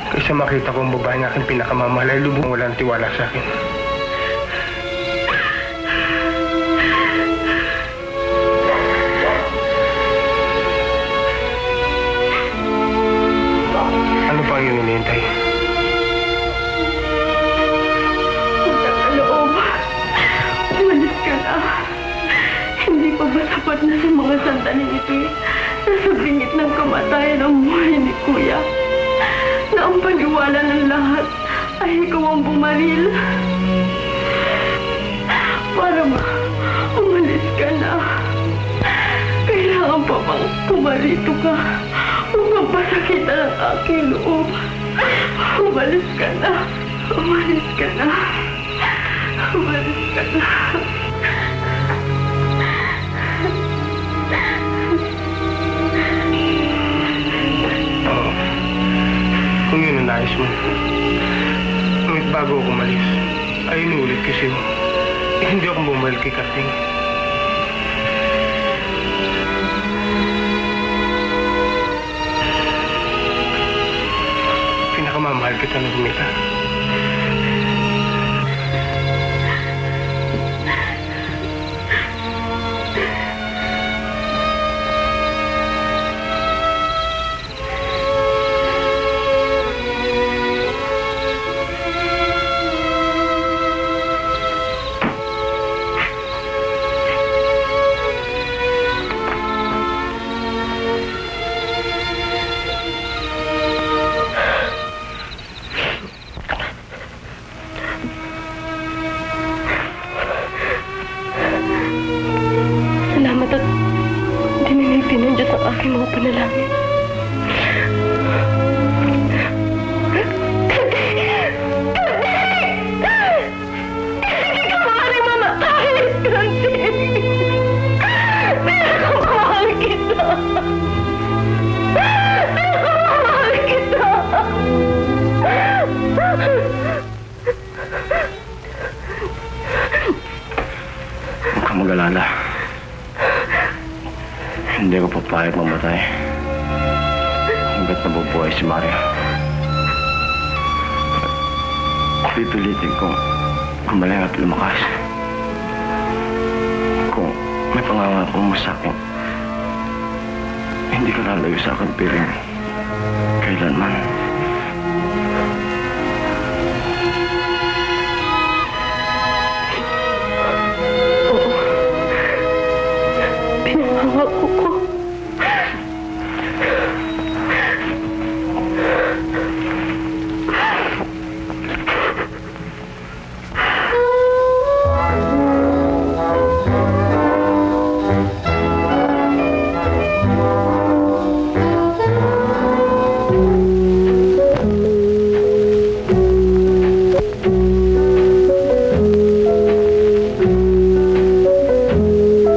D: Kaysa makita ko ang babae ng aking pinakamamahal ay lubong walang tiwala sa akin. Ano pa ang iyong hinihintay?
E: Utang na loob. Umalis ka na. Hindi pa ba sapat na sa mga sandaling ito eh? Nasa bingit ng kamatayan ang buhay ni Kuya. Na ang paniwala ng lahat ay ikaw ang bumaril. Para umalis ka na. Kailangan pa bang pumarito ka? Huwag kang pasakitan ang aking loob. Umalis ka na. Umalis ka na. Umalis ka na.
D: Kung yun ang nais mo. Ngunit bago ako umalis, ay inuulit ko sa'yo. Hindi ako bumalik kay Carding. Pinakamamahal kita na Lumita.
F: aking mga panalangin. Hindi ka maaaring mamatay, Kandi! Pinakamahal kita! Pinakamahal kita!
D: Huwag ka mag-alala. Hindi ko papayag mamatay. Hanggat nabubuhay si Mario. Pipilitin ko gumaling at lumakas. Kung may pangangako mo sa akin, hindi ka lalayo sa akin piling kailanman.
F: Oo. Pinangako ko.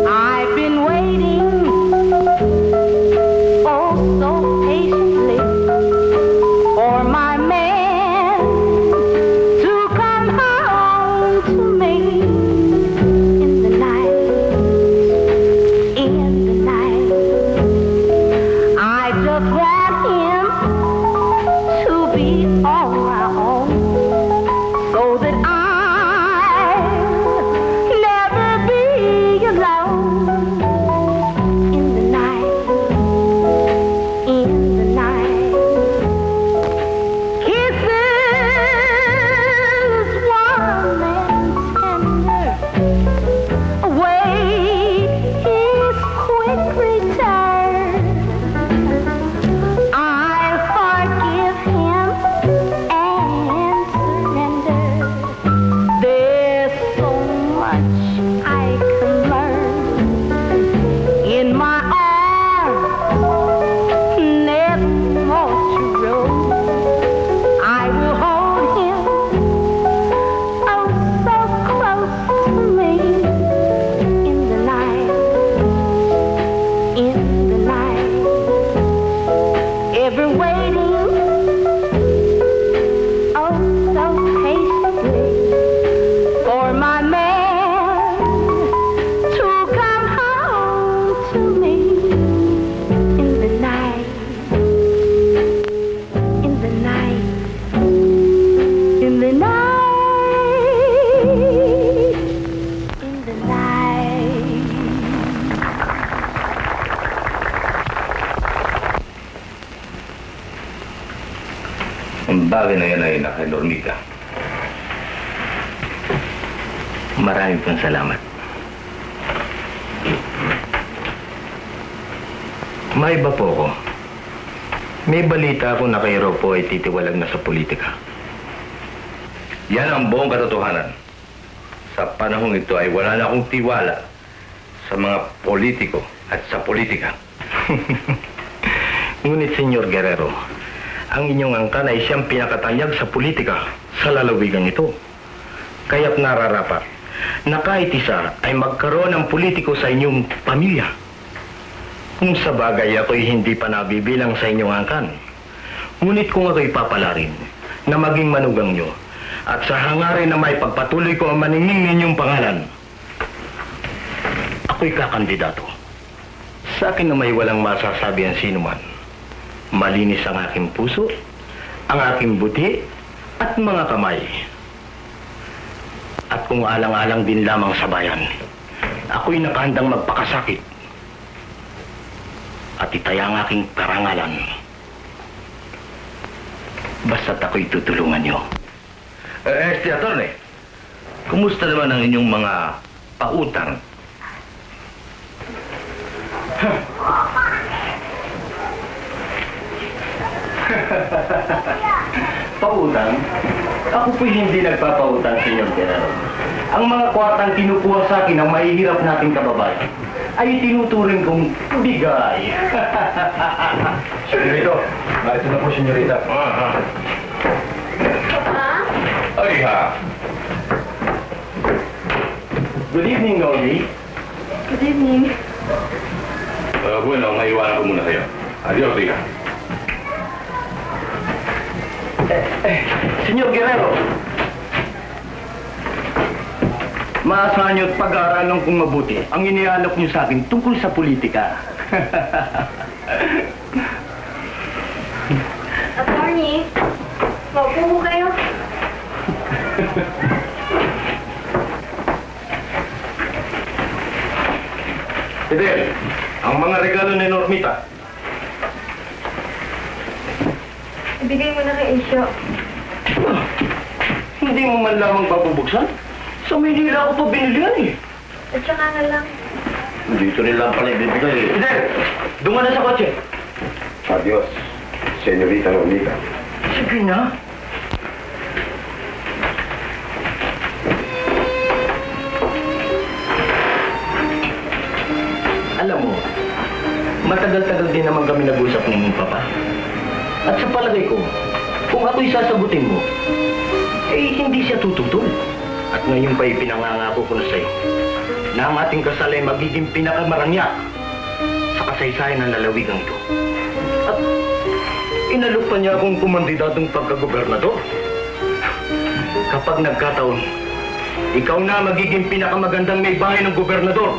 E: I've been waiting, oh so patiently, for my man to come home to me in the night, in the night. I just want him to be on my own, so that I'll never be alone in the night, in the night. Kisses warm and tender, await his quick return. I'll forgive him and surrender. There's so much I can learn in my arms, never more to roam. I will hold him oh so close to me in the night, in the night. Ever waiting, oh so patiently, for my man to come home to me in the night, in the night, in the night, in the night.
B: Ang bagay na yan ay nakadormi ka. Maraming pong salamat. May iba po ako. May balita ako na kayo po ay titiwalag na sa politika. Yan ang buong katotohanan. Sa panahong ito ay wala na akong tiwala sa mga politiko at sa politika. Ngunit, Senyor Guerrero, ang inyong angkan ay siyang pinakatanyag sa politika sa lalawigan ito. Kaya't nararapat na kahit isa ay magkaroon ng politiko sa inyong pamilya. Kung sa bagay ako'y hindi pa nabibilang sa inyong angkan, ngunit kung ako'y papalarin na maging manugang nyo at sa hangarin na may pagpatuloy ko ang maningning ninyong pangalan, ako'y kakandidato. Sa akin na may walang masasabi ang sinuman. Malinis ang aking puso, ang aking buti, at mga kamay. At kung alang-alang din lamang sa bayan, ako'y nakahandang magpakasakit at itaya ang aking karangalan. Basta't ako'y tutulungan nyo. Attorney, kumusta naman ang inyong mga pautang?
C: Pautang? Ako po'y hindi nagpapautang, Senyor Guerrero. ang mga kwartang kinukuha sa akin ng mahihirap nating kababayan ay tinuturing kong bigay.
D: Senyorito, ito na po, senyorita. Ay ha.
C: Good evening, Noli.
F: Good evening.
B: Bueno, maiwanan ko muna kayo. Adios, hija.
C: Senyor Guerrero, maasahan niyo at pag-aaralan kong mabuti ang inialok niyo sa akin tungkol sa politika.
F: Attorney, maupo mo kayo.
C: Fidel, ang mga regalo ni Normita.
F: Ibigay mo na kay Isyo.
C: Hindi mo man lamang babubuksan? Sa Maynila ako pa binilihan eh.
F: At saka na lang.
A: Dito nila pala ibibigay.
C: Fidel, doon ka na sa kotse.
A: Adios, senyorita Normita.
C: Sige na. Alam mo, matagal-tagal din naman kami nag-usap ng iyong papa. At sa palagay ko, kung ako'y sasagutin mo, eh hindi siya tututol. At ngayon pa ipinangangako ko na sa'yo na ang ating kasal ay magiging pinakamarangya sa kasaysayan ng lalawigang ito. At inalok pa niya akong kumandidatong pagkagobernador. Kapag nagkataon, ikaw na magiging pinakamagandang may bahay ng gobernador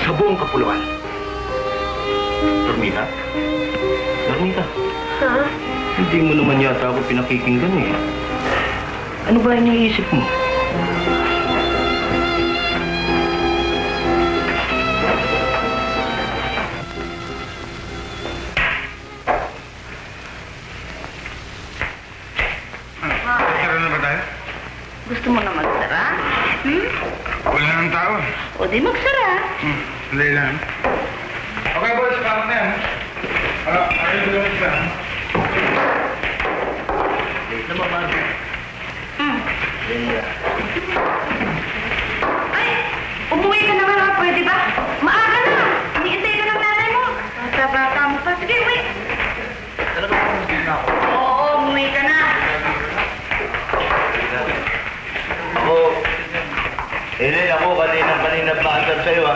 C: sa buong Kapuluan. Normita? Normita?
F: Ha?
C: Hindi mo naman yata ako pinakikinggan eh. Ano ba iniisip mo?
D: Tara na ba tayo?
E: Gusto mo na magsara?
D: Wala nang tao.
E: O di magsara.
D: Sandali lang. Okay, boys, paano na yan? Ayun ko lang isa.
C: Late na mamahal.
E: Ay! Umuwi ka naman ha, pwede ba? Maaga na! Iniintay ka ng nanay mo. Bata-bata mo pa. Sige, uwi!
C: Talaga po, hindi na ako.
E: Oo, umuwi ka na.
B: Ako, Ellen, ako kanina paasar sa'yo, ha?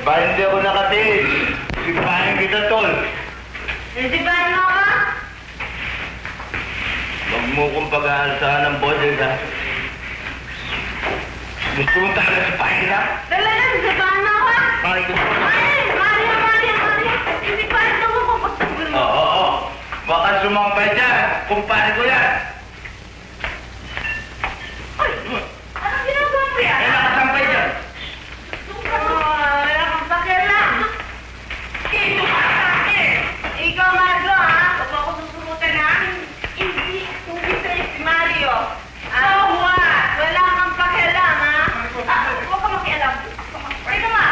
B: Bakit hindi ako nakatiis? Sipahin kita, tol.
E: Sisipahin mo ka?
B: Huwag mo kong pag-aalsahan ng boses, ha? Gusto mo talaga sipahin kita?
E: Talaga, sisipahin mo ka?
B: Bakit gusto mo?
E: Ay! Maria! Sisipahin mo ko kapag sagulo.
B: Oo. Baka sumampay dyan. Kumpare ko yan.
E: Ay! Anong ginagawa mo yan?
B: Eh, nakasampay dyan.
E: Wala kang pakialam. Ito ka sa akin. Ikaw, Margo, ha? Huwag mo ako susurutan, ha? Hindi sa'yo si Mario. So what? Wala kang pakialam, ha? Huwag ka makialam. Teka nga.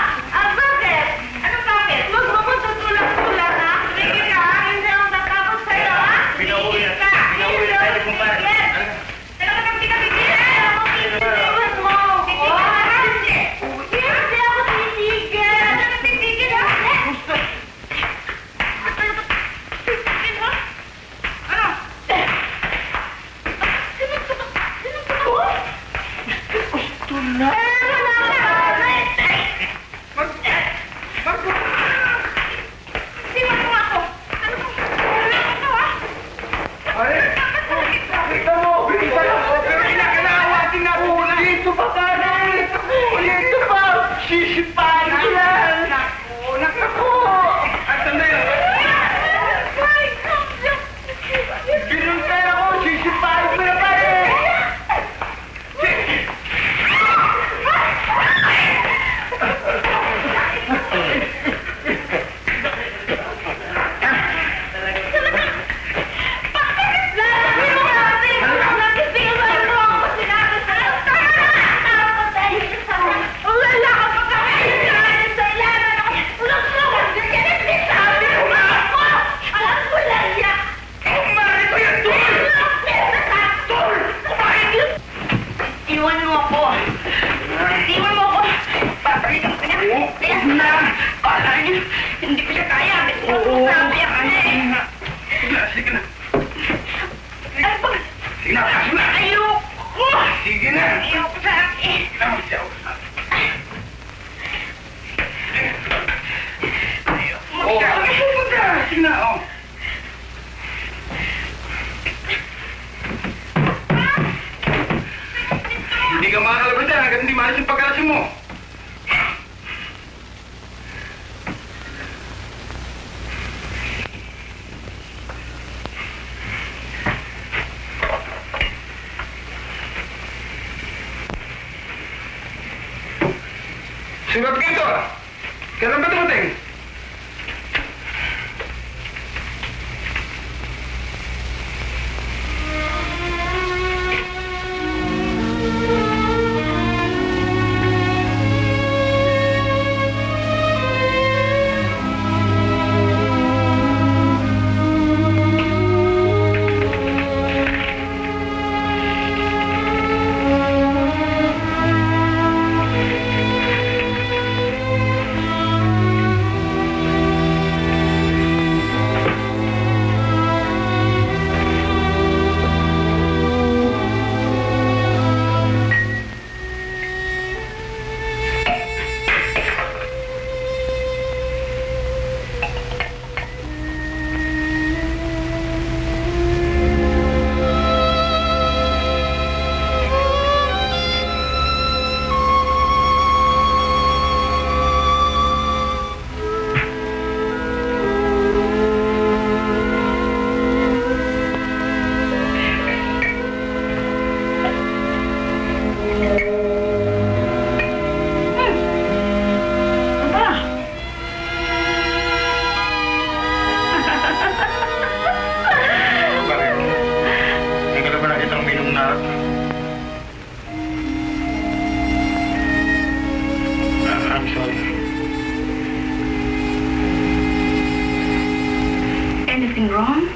E: Bakit? Anong bakit? Huwag mo kong tutulak-tulak, ha? Sige ka, ha? Hindi ako tatapos sa'yo, ha?
B: Pinauwi
E: Sige
B: na.
E: ka.
B: Pinauwi na tayo kung
D: sige na, oh. Hindi ka makakalabas dyan hanggang hindi maalis yung pagkalasin mo. Sibat ka ito! Kailan ba dumating?
H: Anything wrong?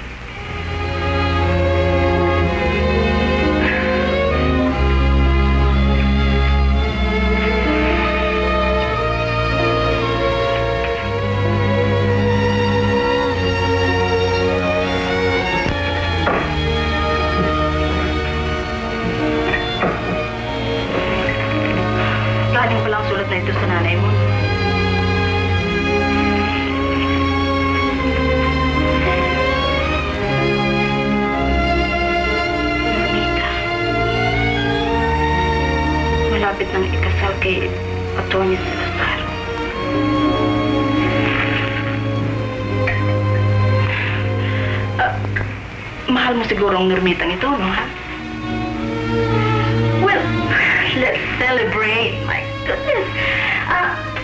H: Galing palang sulat na ito sa nanay mo. Malapit nang ikasal kay Atty. Salazar. Mahal mo siguro ang Normitang ito, no, ha? Well, let's celebrate. My goodness.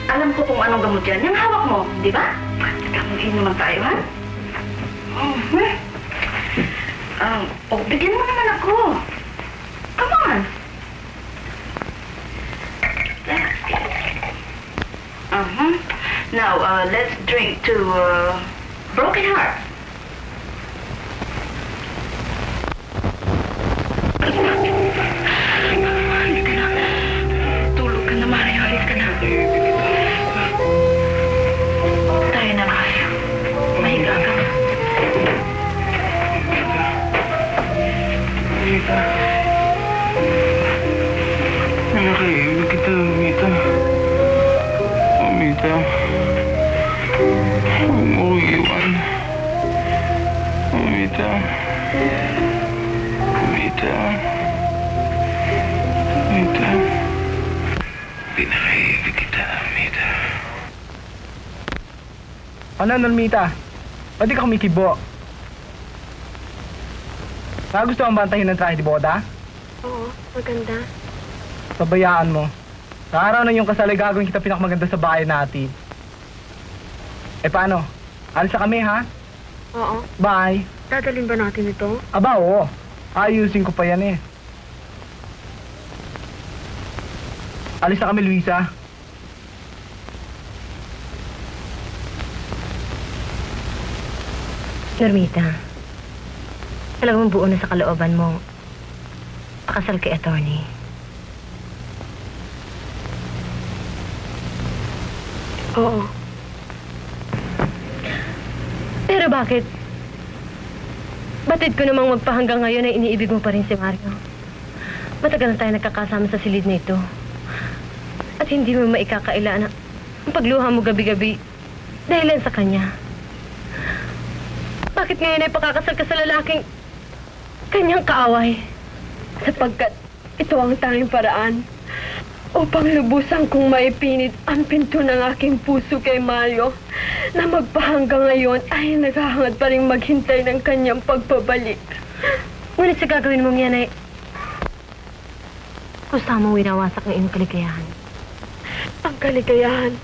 H: Alam ko kung anong gamot yan. Yung hawak mo, di ba? Gamutin naman tayo, ha? Bigyan mo naman ako. Come on. Now, let's drink to Broken Heart. Halika na. Tulog ka na, Mario. Halika na. Tayo na, Mario. Mahiga ka.
D: Malaki, ibig kita, Mita. Mita. Huwag mo ko iwan. Mita. Mita. Mita. Pinakaibig kita, Mita.
C: Ano, Normita? Ba't di ka kumikibo? Gusto mong bantahin ng trahe di boda?
F: Oo, maganda.
C: Pabayaan mo. Sa araw na yung kasal ay gagawin kita pinakamaganda sa bahay natin. Eh paano? Alis na kami, ha?
F: Oo.
C: Bye.
F: Dadalhin ba natin ito?
C: Aba, oo. Ayusin ko pa yan eh. Alis na kami, Luisa.
F: Normita, talagang buo na sa kalooban mo pakasal kay attorney. Oo. Pero bakit? Batid ko namang magpahanggang ngayon ay iniibig mo pa rin si Mario. Matagal na tayo nagkakasama sa silid na ito. At hindi mo maikakailan ang pagluha mo gabi-gabi dahilan sa kanya. bakit ngayon ay pakakasal ka sa lalaking kanyang kaaway? Sapagkat ito ang tanging paraan upang lubusan kong maipinit ang pinto ng aking puso kay Mario na magpahanggang ngayon ay naghahangad pa rin maghintay ng kanyang pagpabalik.
I: Ngunit sa gagawin mong yan ay kusama mong winawasak ng iyong kaligayahan.
F: Ang kaligayahan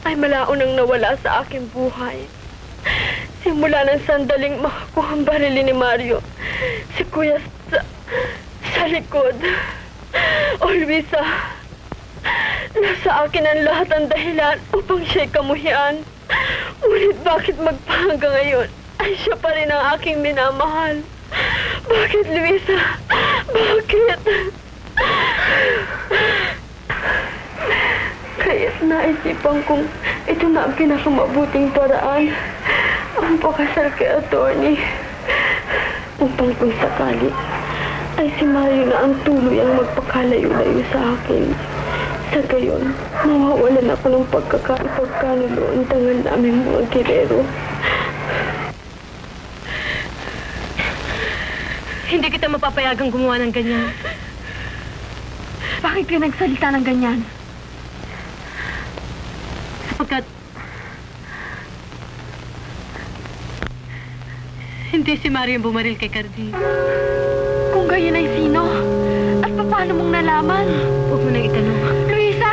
F: ay malaon nang nawala sa aking buhay. Simula ng sandaling makakuha ang barili ni Mario, si Kuya sa likod. O Luisa, nasa akin ang lahat ng dahilan upang siya'y kamuhian. Ngunit bakit magpahanggang ngayon ay siya pa rin ang aking minamahal? Bakit, Luisa? Bakit? Kaya't naisipan kong ito na ang pinakamabuting paraan, ang pakasal kay attorney. Upang kung sakali, ay si Mario na ang tuluyang magpakalayo-layo sa akin. Sa gayon, mawawalan ako ng pagkakanuloontangan namin mga kirero.
I: Hindi kita mapapayagang gumawa ng ganyan.
F: Bakit ka nagsalita ng ganyan?
I: Sapagkat hindi si Mario ang bumaril kay Carding.
F: Kung gayon ay sino? At paano mong nalaman?
I: Huwag mo nang itanong.
F: Luisa!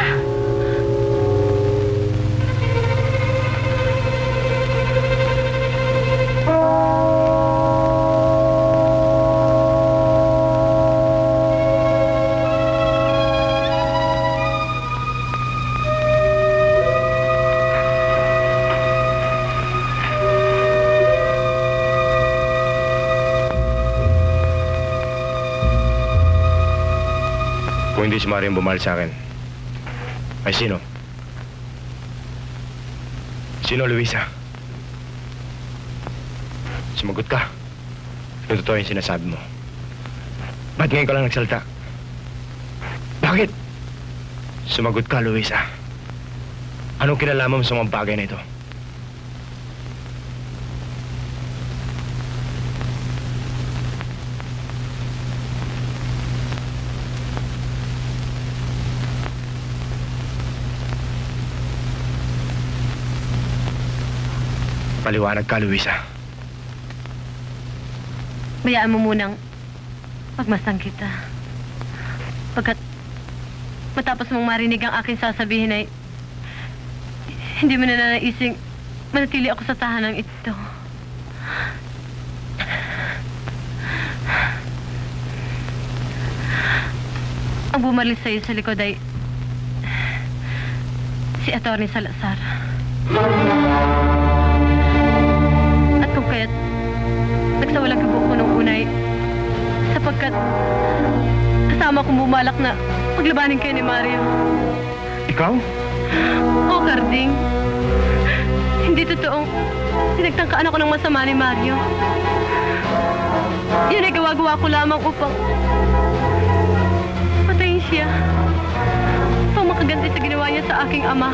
D: Kung hindi si Mario ang bumahal sa akin, ay sino? Sino, Luisa? Sumagot ka. Kung totoo yung sinasabi mo. Ba't ngayon ka lang nagsalita? Bakit? Sumagot ka, Luisa. Anong kinalaman mo sa mga bagay na ito? Paliwanag ka, Luisa.
I: Bayaan mo munang pagmasang kita. Pagkat matapos mong marinig ang aking sasabihin ay hindi mo na naising manatili ako sa tahanang ito. Ang bumaril sa'yo sa likod ay si Atty. Salazar. At kung kaya't nagsawalang kibo ko nung unay sapagkat kasama kong bumalak na paglabanin kayo ni Mario.
D: Ikaw?
I: Oo, Carding. Hindi totoong pinagtangkaan ako ng masama ni Mario. Yun ay gawa-gawa ko lamang upang patayin siya. Upang makaganti sa ginawa niya sa aking ama.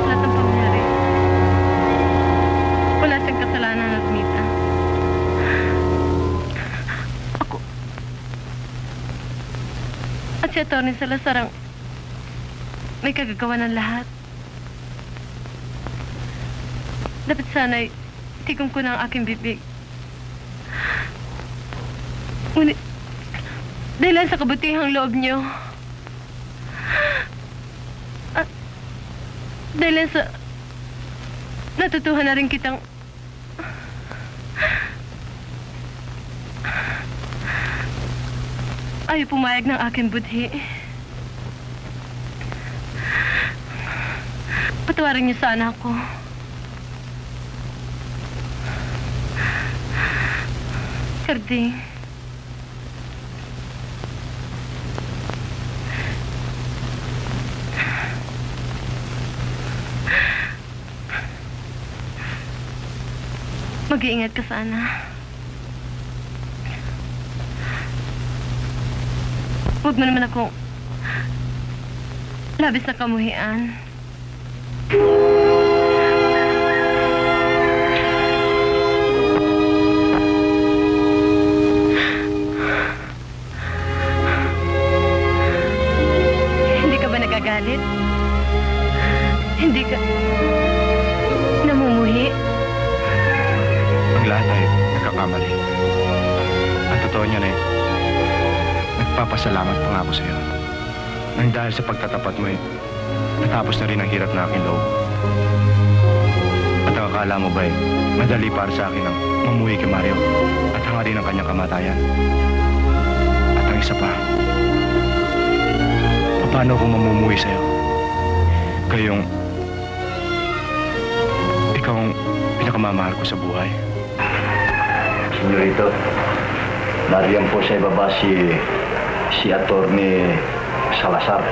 I: Lahat ng pangyari, wala siyang kasalanan at Mita. Ako at si Atty. Salazar ang may kagagawa ng lahat. Dapat sana'y tikom ko na ang aking bibig. Ngunit, dahil sa kabutihang loob niyo, at dahil sa natutuhan na rin kitang ayaw pumayag ng aking budhi. Patawarin niyo sana ako. Carding. Mag-iingat ka sana. Huwag mo naman akong labis na kamuhian. nagagalit? Hindi ka namumuhi?
D: Ang lahat ay nagkakamali. Ang totoo niyan eh, nagpapasalamat pa nga ako sa'yo. Nang dahil sa pagtatapat mo eh, natapos na rin ang hirap na aking loob. At ang akala mo ba eh, madali para sa akin ang mamuhi kay Mario at hangarin ang kanyang kamatayan. At ang isa pa, paano ako mamumuhi sa'yo? Kayong ikaw ang pinakamamahal ko sa buhay.
C: Senyorito, nariyan po sa ibaba si Atty. Salazar.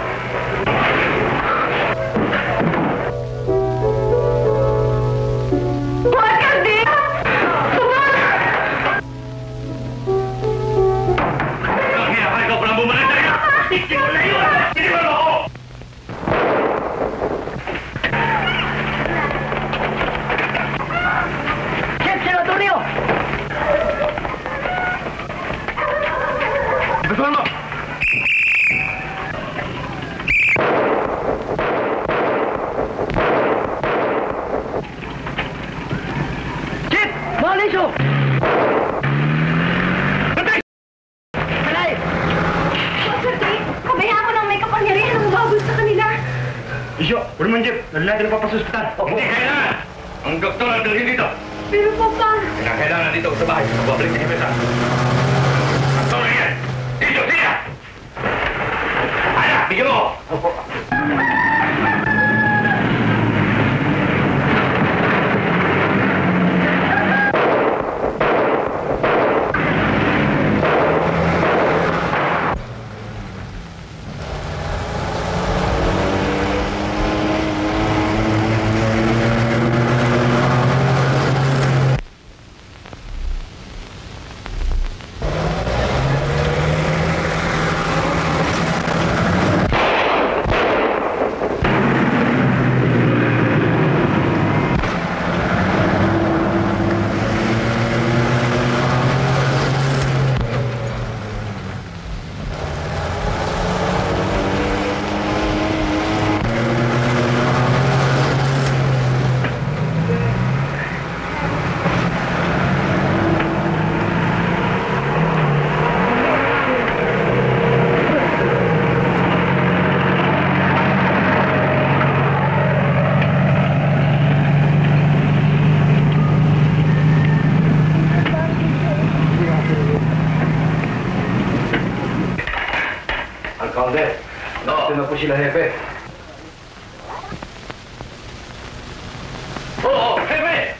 D: Isyo, puro man Jeff, dali natin pa sa ospital. Hindi kailangan! Ang doktor ang dalhin dito.
F: Pero Papa...
D: Kailangan dito sa bahay. Magbabalik si Jefesa. Ang doktor yan! Dito, siya! Anak, bigyan mo! Opo.
C: Alcalde, ito na po sila, Hepe.
D: Oo, Hepe!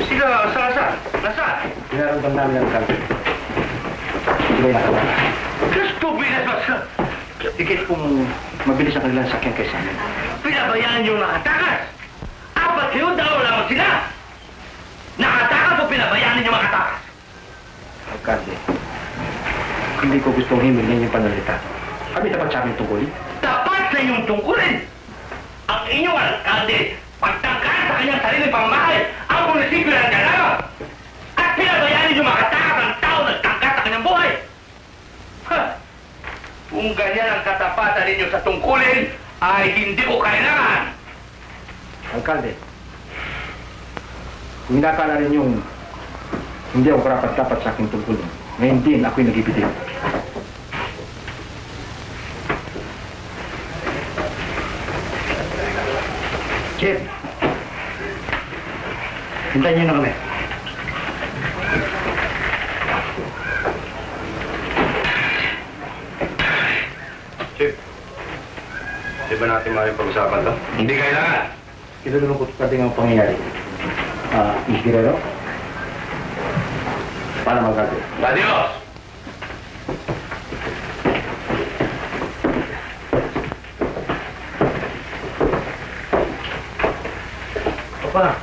D: Sila, Salazar, nasaan?
C: Pinaramdam namin ang Alcalde. Hindi ba nakawala?
D: Kastupidas ba sa...
C: Ikit pong mabilis ang kanilang sakyan kaysa amin.
D: Pinabayaan yung nakatakas! Apat kayo, dalawa lamang sila! Nakatakas o pinabayaan ninyo makatakas?
C: Alcalde, hindi ko gustong himilin yung panalita. Kami dapat sa aming tungkulin.
D: Tapat sa inyong tungkulin! Ang inyong alkalde, pagtangkas sa kanyang sariling pamamahay, ang munisipyo ng Galama! At pinabayaan ninyo makatakas ang tao nagtangkas sa kanyang buhay! Ha! Kung ganyan ang katapatan ninyo sa tungkulin, ay hindi ko kailangan!
C: Alcalde, kung inakala rin yung hindi ako karapat-dapat sa aking tungkulin, ngayon din ako'y nag-ibitin. Chip, hintayin niyo na kami.
D: Chip, di ba natin maaaring pag-usapan to? Hindi kailangan!
C: Kinulungkot pa din ang pangyayari. Miss Guerrero? Para mag-ate.
D: Adios!
C: Papa,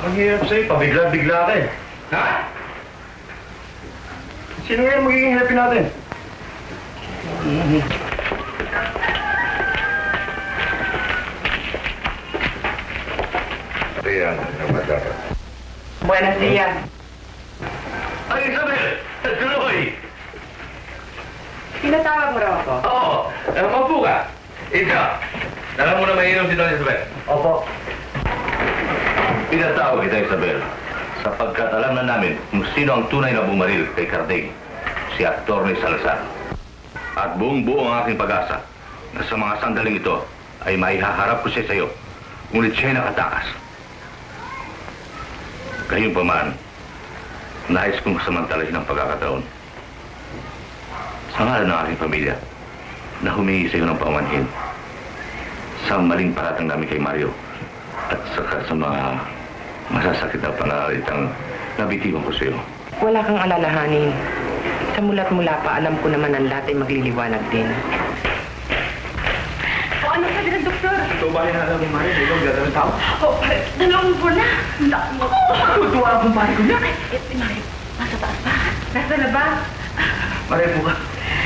C: ang hirap sa'yo, pabigla-bigla ka eh.
D: Ha?
C: Sino ngayon magiging happy natin?
B: Kaya naman dapat.
E: Buenos días.
D: Ay, Isabel! Tuloy!
E: Sino Pinatawag mo raw ako.
B: Oo, maupo ka. Ika, alam mo na mainom si Don Isabel.
C: Opo.
B: Pinatawag kita, Isabel, sapagkat alam na namin kung sino ang tunay na bumaril kay Carding, si Atty. Salazar. At buong-buo ang aking pag-asa na sa mga sandaling ito ay maihaharap ko siya sa iyo, ngunit siya'y nakatakas. Gayunpaman, nais kong samantalahin ang pagkakataon. Sa ngalan ng aking pamilya, na humingi sa iyo ng paumanhin sa maling paratang namin kay Mario at saka sa mga masasakit na pananalitang nabitiwan ko sa iyo.
E: Wala kang alalahanin. Sa mula't mula pa, alam ko naman ang lahat ay magliliwanag din.
H: O ano sabi ng doktor?
C: Ito ba na alam ni Mario? Ito ang gagawin tao?
H: O, dalawang buwan na.
C: Tuwa ang kumpare ko niya.
H: Mario, nasa taas pa. Nasa labas.
C: Mario, buka.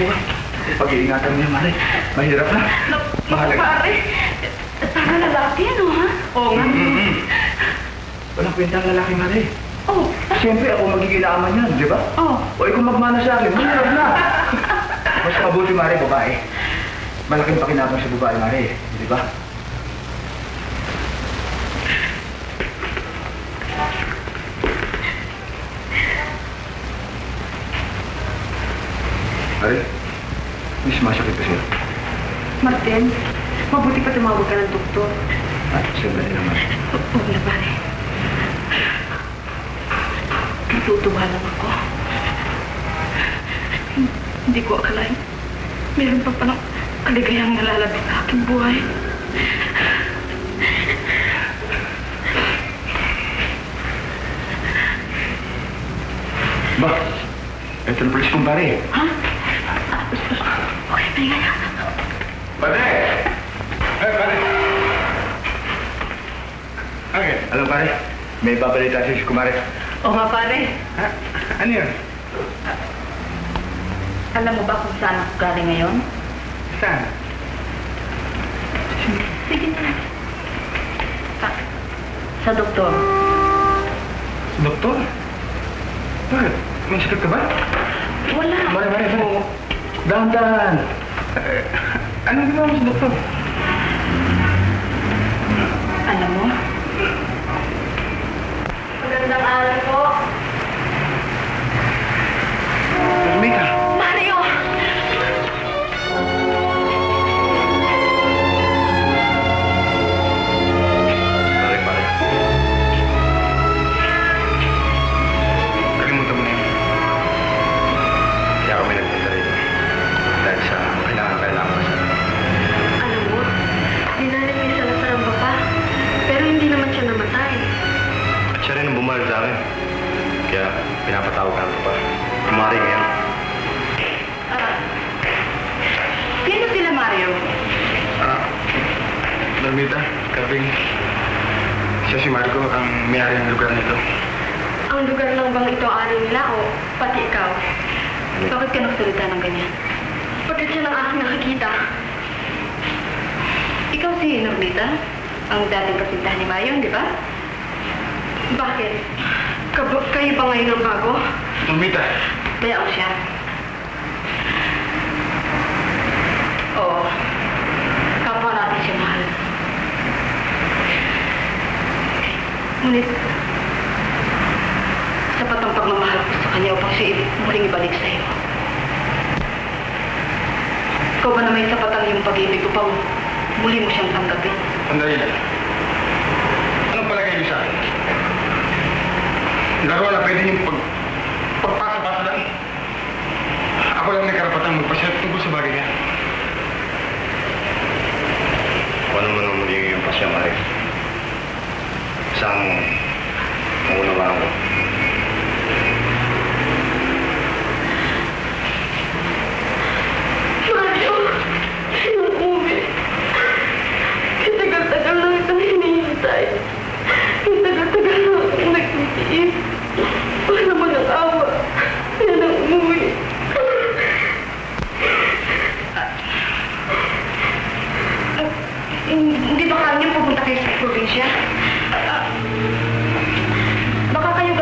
C: Buka. Pag-iingatan mo yan, Mario. Mahirap na. Mahalaga.
H: Pare, sana lalaki ano, ha? Oo nga.
C: Walang kwentang lalaki, Mario.
H: Oo.
C: Siyempre, ako magiging naaman yan, di ba?
H: Oo.
C: O kung magmana sa akin, mahirap na. Mas mabuti, Mare, babae. Malaking pakinabang sa babae, Mare. Di ba? Mare, may sumasakit pa siya.
H: Martin, mabuti pa tumawag ka ng doktor.
C: At siyempre naman.
H: Oo na, pare. Natutuwa lang ako. Hindi ko akalain. Meron pa palang kaligayang nalalabit sa aking buhay.
C: Ba, ito na polis kong pare.
H: Ha? Okay, pahinga.
B: Pare!
C: Pare. Okay, alam pare, may babalita si Kumare.
H: Oo nga, pare.
C: Ha? Ano yun?
H: Alam mo ba kung saan ako galing ngayon?
C: Saan?
H: Sige na. Sa doktor.
C: Doktor? Bakit? May sakit ka ba?
H: Wala.
C: Mare. Dahan-dahan. Anong ginawa mo sa doktor?
H: Alam mo? Magandang araw po.
C: Mika.
H: Mario!
B: Pare.
C: Kalimutan mo na yun. Kaya kami nagpunta rito. Dahil sa kailangan ko sa...
H: Alam mo, dinali mo yung Salazar ang baba. Pero hindi naman siya namatay.
B: At siya rin ang bumalik sa akin. Kaya pinapatawag ka pa. Kumari ngayon.
H: Sino sila, Mario?
C: Normita, Kabing. Siya si Marco, ang may-ari ng lugar nito.
H: Ang lugar lang bang ito ari nila o pati ikaw? Bakit ka nagsalita ng ganyan? Bakit siya lang aking nakikita? Ikaw si Normita? Ang dating kasintahan ni Mayon, di ba? Bakit? Kayo ba ngayon ang bago?
C: Normita.
H: Kaya siya. Oo. Kapwa natin siya mahal. Ngunit, sapat ang pagmamahal ko sa kanya upang siya muling ibalik sa iyo. Ikaw ba na may sapat ang iyong pag-ibig upang muli mo siyang tanggapin?
C: Sandali lang. Anong palagay niyo sa akin? Laro na pwede niyong pagpasa-pasa lang. Ako lang may karapatang magpasya tungkol sa bagay niya.
B: Kung ano man ang magiging iyong pasya, Mare. Saan mo, maunawaan ko.
H: Mario, yung uwi. Tagal-tagal lang itong hinihintay. Tagal-tagal lang akong nagtitiis. Wala naman ang awa. Yan ang umuwi. Hindi ba kanya pupunta kayo sa probinsya? Baka kayo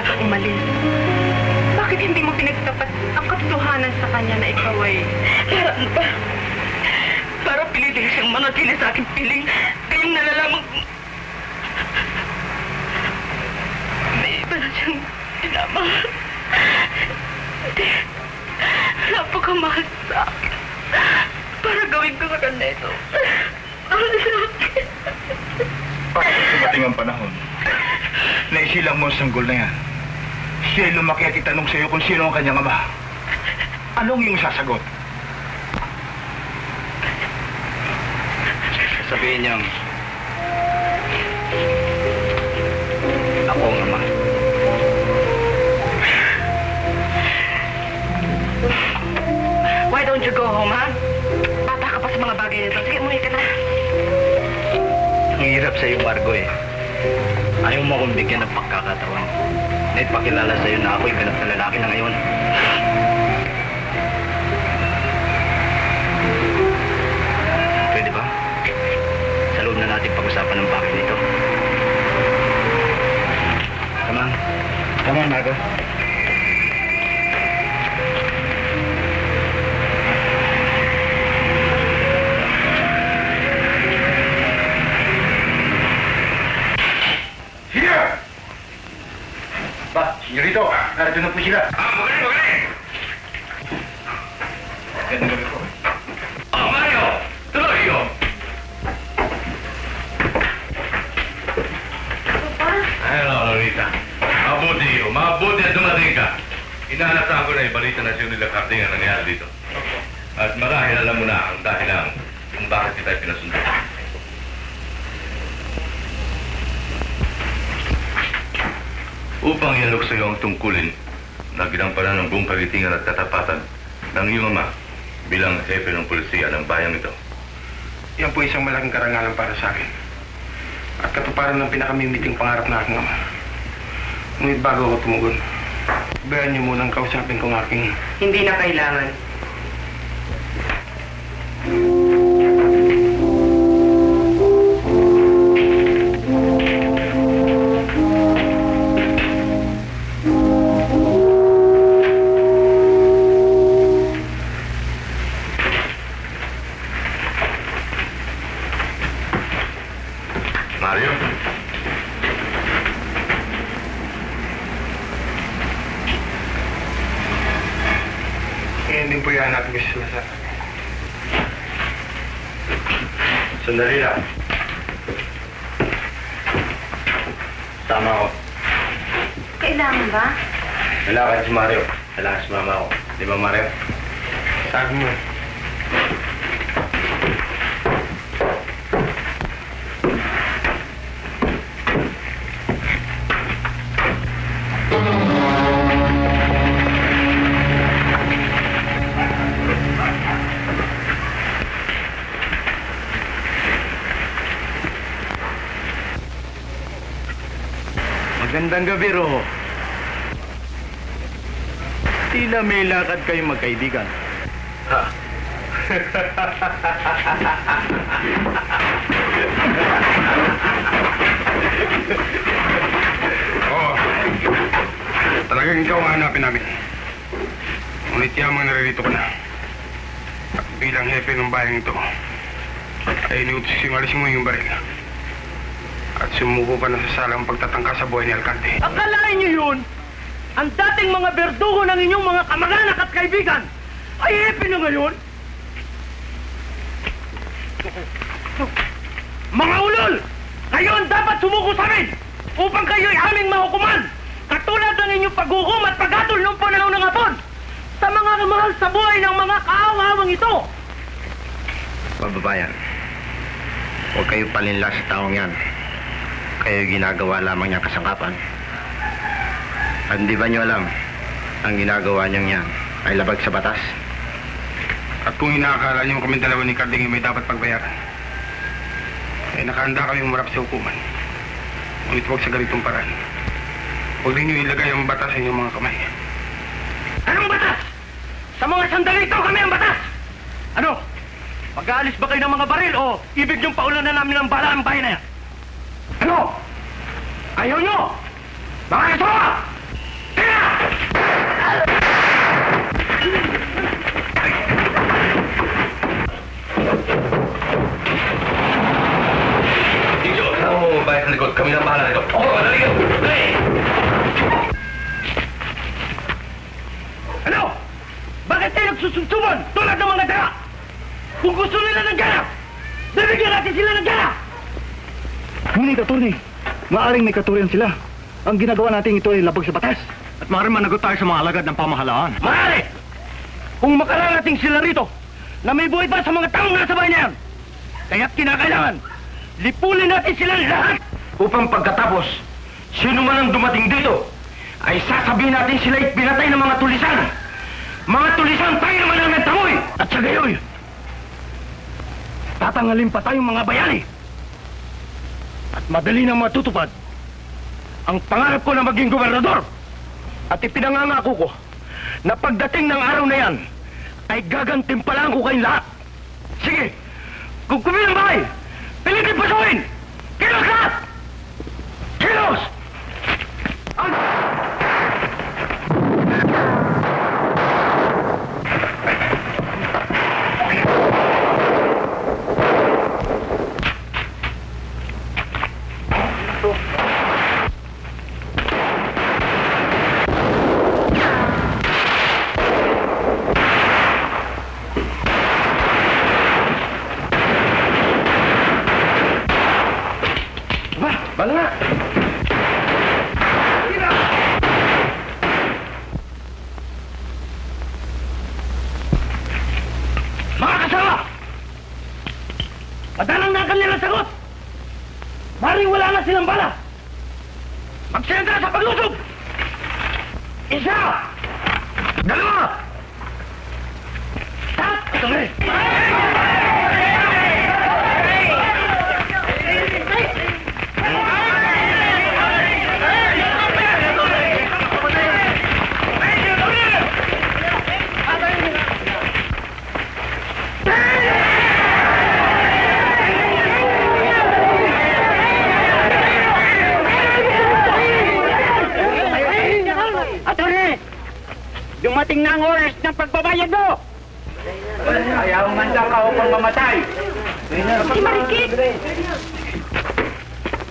E: kaya ka umalis? Bakit hindi mo pinagtapat ang katotohanan sa kanya na ikaw ay...
H: Para pilitin siyang manatili sa aking piling. Kayong nalalaman ko. May iba na siyang pinamahal. Hindi. Napakamahal sa akin. Para gawin ko sa kanya ito. Ang laki.
D: Bakit dumating ang panahon na isilang mo ang sanggol na yan? Siya lumaki at itanong sa'yo kung sino ang kanyang ama. Anong iyong sasagot?
C: Sabihin niyang, ako ang ama.
H: Why don't you go home, ha? Bata ka pa sa mga bagay nito. Sige, umuwi ka na.
C: Ang hirap sa'yo, Margo eh. Ayaw mo akong bigyan ng pagkakataon. Na ipakilala sa'yo na ako'y ganap na lalaki na ngayon. Pwede ba? Sa loob na natin pag-usapan ng bakit nito. Come on. Come on, Margo.
D: Sige! Ba, senyorito, narito na po sila.
B: Magaling, magaling!
D: Ganda gabi po.
B: Mario! Tuloy yun! Hello, Lolita. Mabuti at dumating ka. Inaasahan ko na ibalita na siya nila Carding ang nangyari dito. At marahil alam mo na ang dahilan kung bakit kita pinasundo. Upang ialok sa iyo ang tungkulin na ginampanan ng buong kagitingan at katapatan ng iyong ama bilang hepe ng pulisiya ng bayang ito.
D: Yan po isang malaking karangalan para sa akin. At katuparan ng pinakamimiting pangarap na aking ama. Ngunit bago ako tumugon, bayaan niyo munang kausapin kong aking...
E: Hindi na kailangan.
B: Mario?
D: Ngayon din po ihanapin ko si Salazar.
C: Sandali lang. Tama ako.
F: Kailangan ba?
C: Lalakad si Mario. Lalakad si mama ko. Di ba, Mario?
D: Sabi mo.
C: Magandang gabi, Roho. Tila may lakad kayong magkaibigan. Ha?
D: Oo. Talagang ikaw ang hanapin namin. Ngunit yamang naririto ka na. At bilang hepe ng bayang ito, ay iniutos yung alis mo yung baril. At sumuko ka na sa salang pagtatangka sa buhay ni Alcante.
C: Akalain niyo yun? Ang dating mga berdugo ng inyong mga kamag-anak at kaibigan ay hepe na ngayon? Mga ulol! Ngayon dapat sumuko sa amin upang kayo'y aming mahukuman katulad ng inyong paghukom at paghatol noong panahon ng hapon sa mga kamahal sa buhay ng mga kaawang ito!
G: Kababayan, huwag kayo palinlas sa taong yan. Kayo ginagawa lamang niyang kasangkapan. At hindi ba niyo alam, ang ginagawa niyang yan ay labag sa batas?
D: At kung inaakala niyo kami dalawa ni Carding may dapat pagbayaran, ay nakahanda kami umarap sa hukuman. Ngunit huwag sa ganitong paraan. Huwag rin niyo ilagay ang batas sa inyong mga kamay.
C: Anong batas? Sa mga sandali ito kami ang batas! Ano? Mag-aalis ba kayo ng mga baril o ibig niyong paulan na namin ng bala ang bahay na yan? Ano? Ayaw nyo? Mga asawa!
B: sa likod. Kami na bahala rito. Oo, dali kayo! Dali!
C: Ano? Bakit kayo nagsusunsumon tulad ng mga daga? Kung gusto nila ng gana, bibigyan natin sila ng gana!
A: Ngunit, attorney, maaring may katurian sila. Ang ginagawa natin ito ay labag sa batas.
D: At maaaring managot tayo sa mga alagad ng pamahalaan.
C: Maaari! Kung makararating sila rito na may buhay pa sa mga taong nasa bahay na yan, kaya't kinakailangan, lipulin natin silang lahat!
D: Upang pagkatapos, sino man ang dumating dito, ay sasabihin natin sila'y pinatay ng mga tulisan. Mga tulisan tayo naman ang nagtamoy!
C: At sa gayoy, tatangalin pa tayong mga bayani. At madali nang matutupad ang pangarap ko na maging gobernador. At ipinangangako ko na pagdating ng araw na yan, ay gagantimpalaan ko kayong lahat. Sige, kung kumilang bahay, pilitin pasuin! Kilos lahat! Kilos!
D: Bala nga!
C: Mga kasama! Madalang na ang kanilang sagot! Maring wala na silang bala! Magsenda sa paglusog! Isa! Dalawa! Tatlo!
G: Dumating na ang oras ng pagbabayad mo! Ayaw man lang ako pang mamatay!
E: Si Marikit!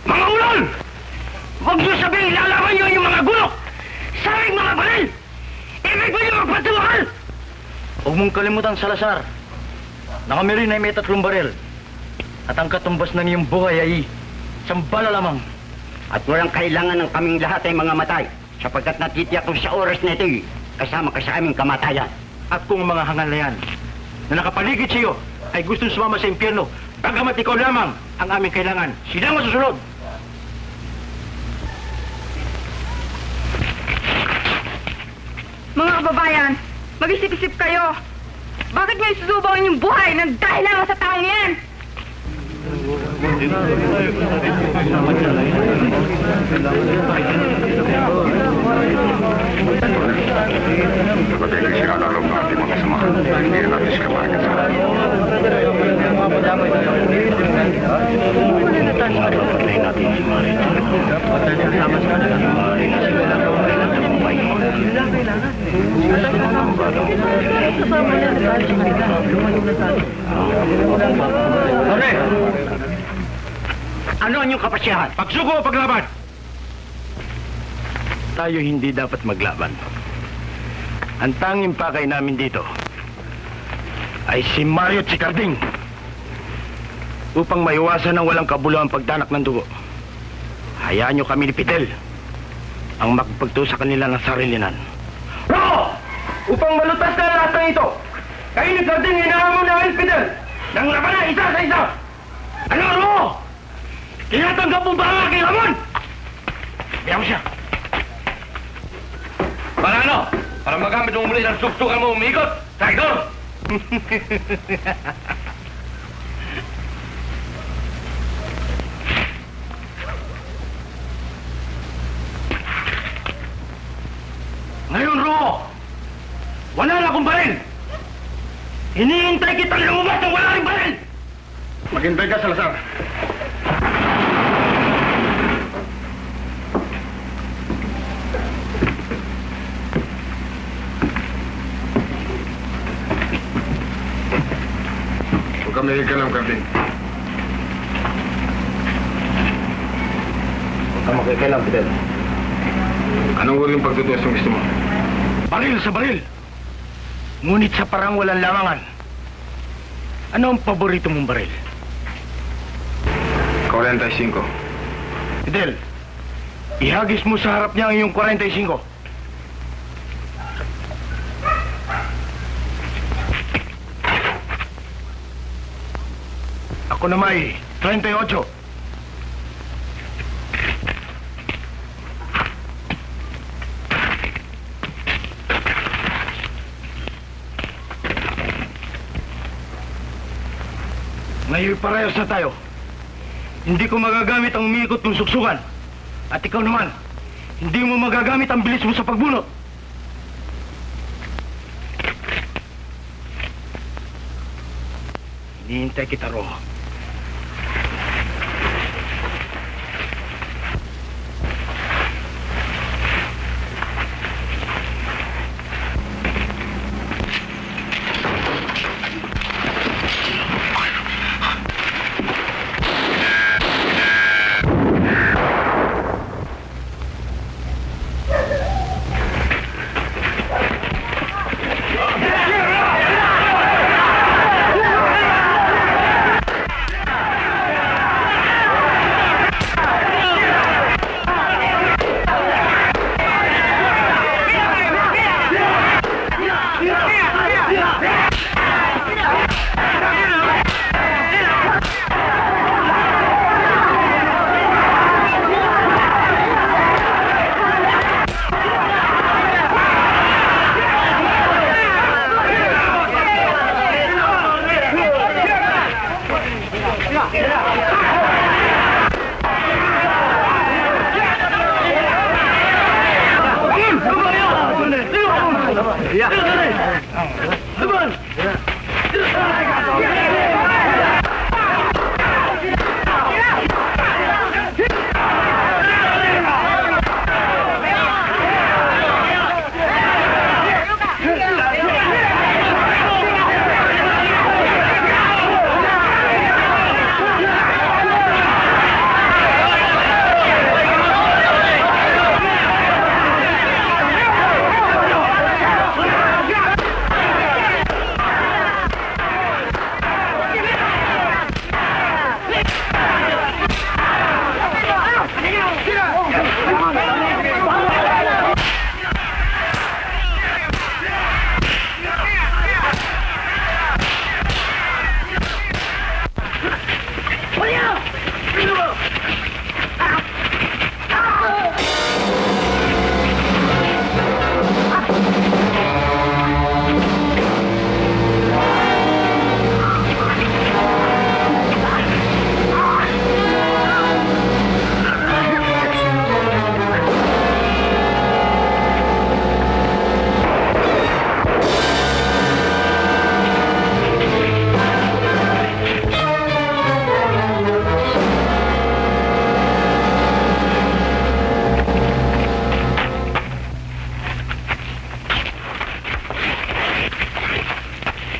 C: Mga ulol! Huwag niyo sabihin lalaman niyo yung mga gulok! Saring mga baril! Ibig mo niyo magpatuwakal!
D: Huwag mong kalimutan, Salazar, na kami rin ay may 3 baril. At ang katumbas ng iyong buhay ay isang bala lamang.
G: At walang kailangan ng kaming lahat ay mga matay, sapagkat natitiyak ko sa oras na ito, kasama ka sa aming kamatayan.
D: At kung ang mga hangal na yan, na nakapaligid sa iyo, ay gustong sumama sa impyerno, bagamat ikaw lamang ang aming kailangan, sila ang masusunod.
E: Mga kababayan, mag-isip-isip kayo. Bakit niyo isusubaw ang inyong buhay nang dahil lang sa taong yan?
B: Kapatid, sinalalo ng ating mga samahan. Hindi na natin siya makakit sa atin.
C: Patay natin si Marina. Patay na sama sa kanila. Marina sila lang ang buhay. Kasama niya na tayo sa kanila. Lumayo na tayo.
D: Tore!
C: Ano ang inyong kapasyahan?
D: Pagsuko o paglaban?
C: Tayo hindi dapat maglaban. Ang tanging pakay namin dito ay si Mario at si Carding upang maiwasan ng walang kabuluhan pagdanak ng dugo. Hayaan nyo kami ni Fidel ang makapagto sa kanila ng sarilinan.
D: Roo! Upang malutas na lahat ng ito, kayo ni Carding hinahamon na El Fidel nang labanan isa sa isa. Ano, Roo? Tinatanggap mo ba ang aking hamon? Biyang siya. Para ano? Para magamit mo muli ng suksukan mo umikot, traidor! Ngayon, Ro, wala na akong baril! Hinihintay kitang lumabas ng wala rin baril!
A: Maghintay ka, Salazar. Huwag kami nagkalam, Carding.
D: Kailan, Fidel? Anong uri yung pagtutuwas yung gusto mo? Baril sa baril! Ngunit sa parang walang lamangan. Ano ang paborito mong baril? 45. Fidel, ihagis mo sa harap niya ang iyong 45. Ako na may 38. Ngayon parehas na tayo. Hindi ko magagamit ang umiikot ng suksukan. At ikaw naman, hindi mo magagamit ang bilis mo sa pagbunot. Hinihintay kita, Ro.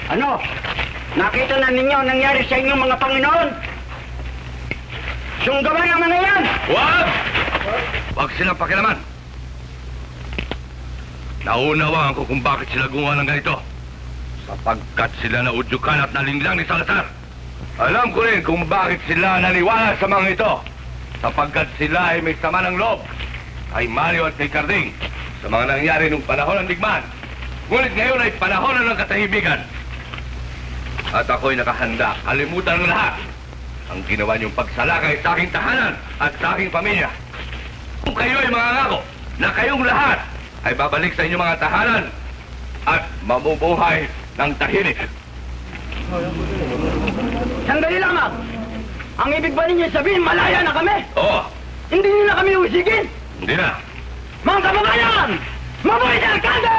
G: Ano? Nakita na ninyo ang nangyari sa inyong mga Panginoon? Sunggawan naman na yan!
B: Huwag! Huwag silang pakilaman. Naunawaan ko kung bakit sila gumawa ng ganito. Sapagkat sila naudyukan at nalinglang ni Salazar. Alam ko rin kung bakit sila naniwala sa mga ito. Sapagkat sila ay may sama ng loob. Kay Mario at kay Carding sa mga nangyari nung panahon ng digmaan. Ngunit ngayon ay panahon na ng katahimikan. At ako'y nakahanda, kalimutan ng lahat ang ginawa niyong pagsalakay sa aking tahanan at sa aking pamilya. Kung kayo ay mangangako na kayong lahat ay babalik sa inyong mga tahanan at mabubuhay ng tahimik.
G: Sandali lamang! Ang ibig ba ninyo sabihin, malaya na kami?
B: Oo,
G: Hindi nyo na kami usigin?
B: hindi na.
G: Mga kababayan! Mabuhay na Alcalde!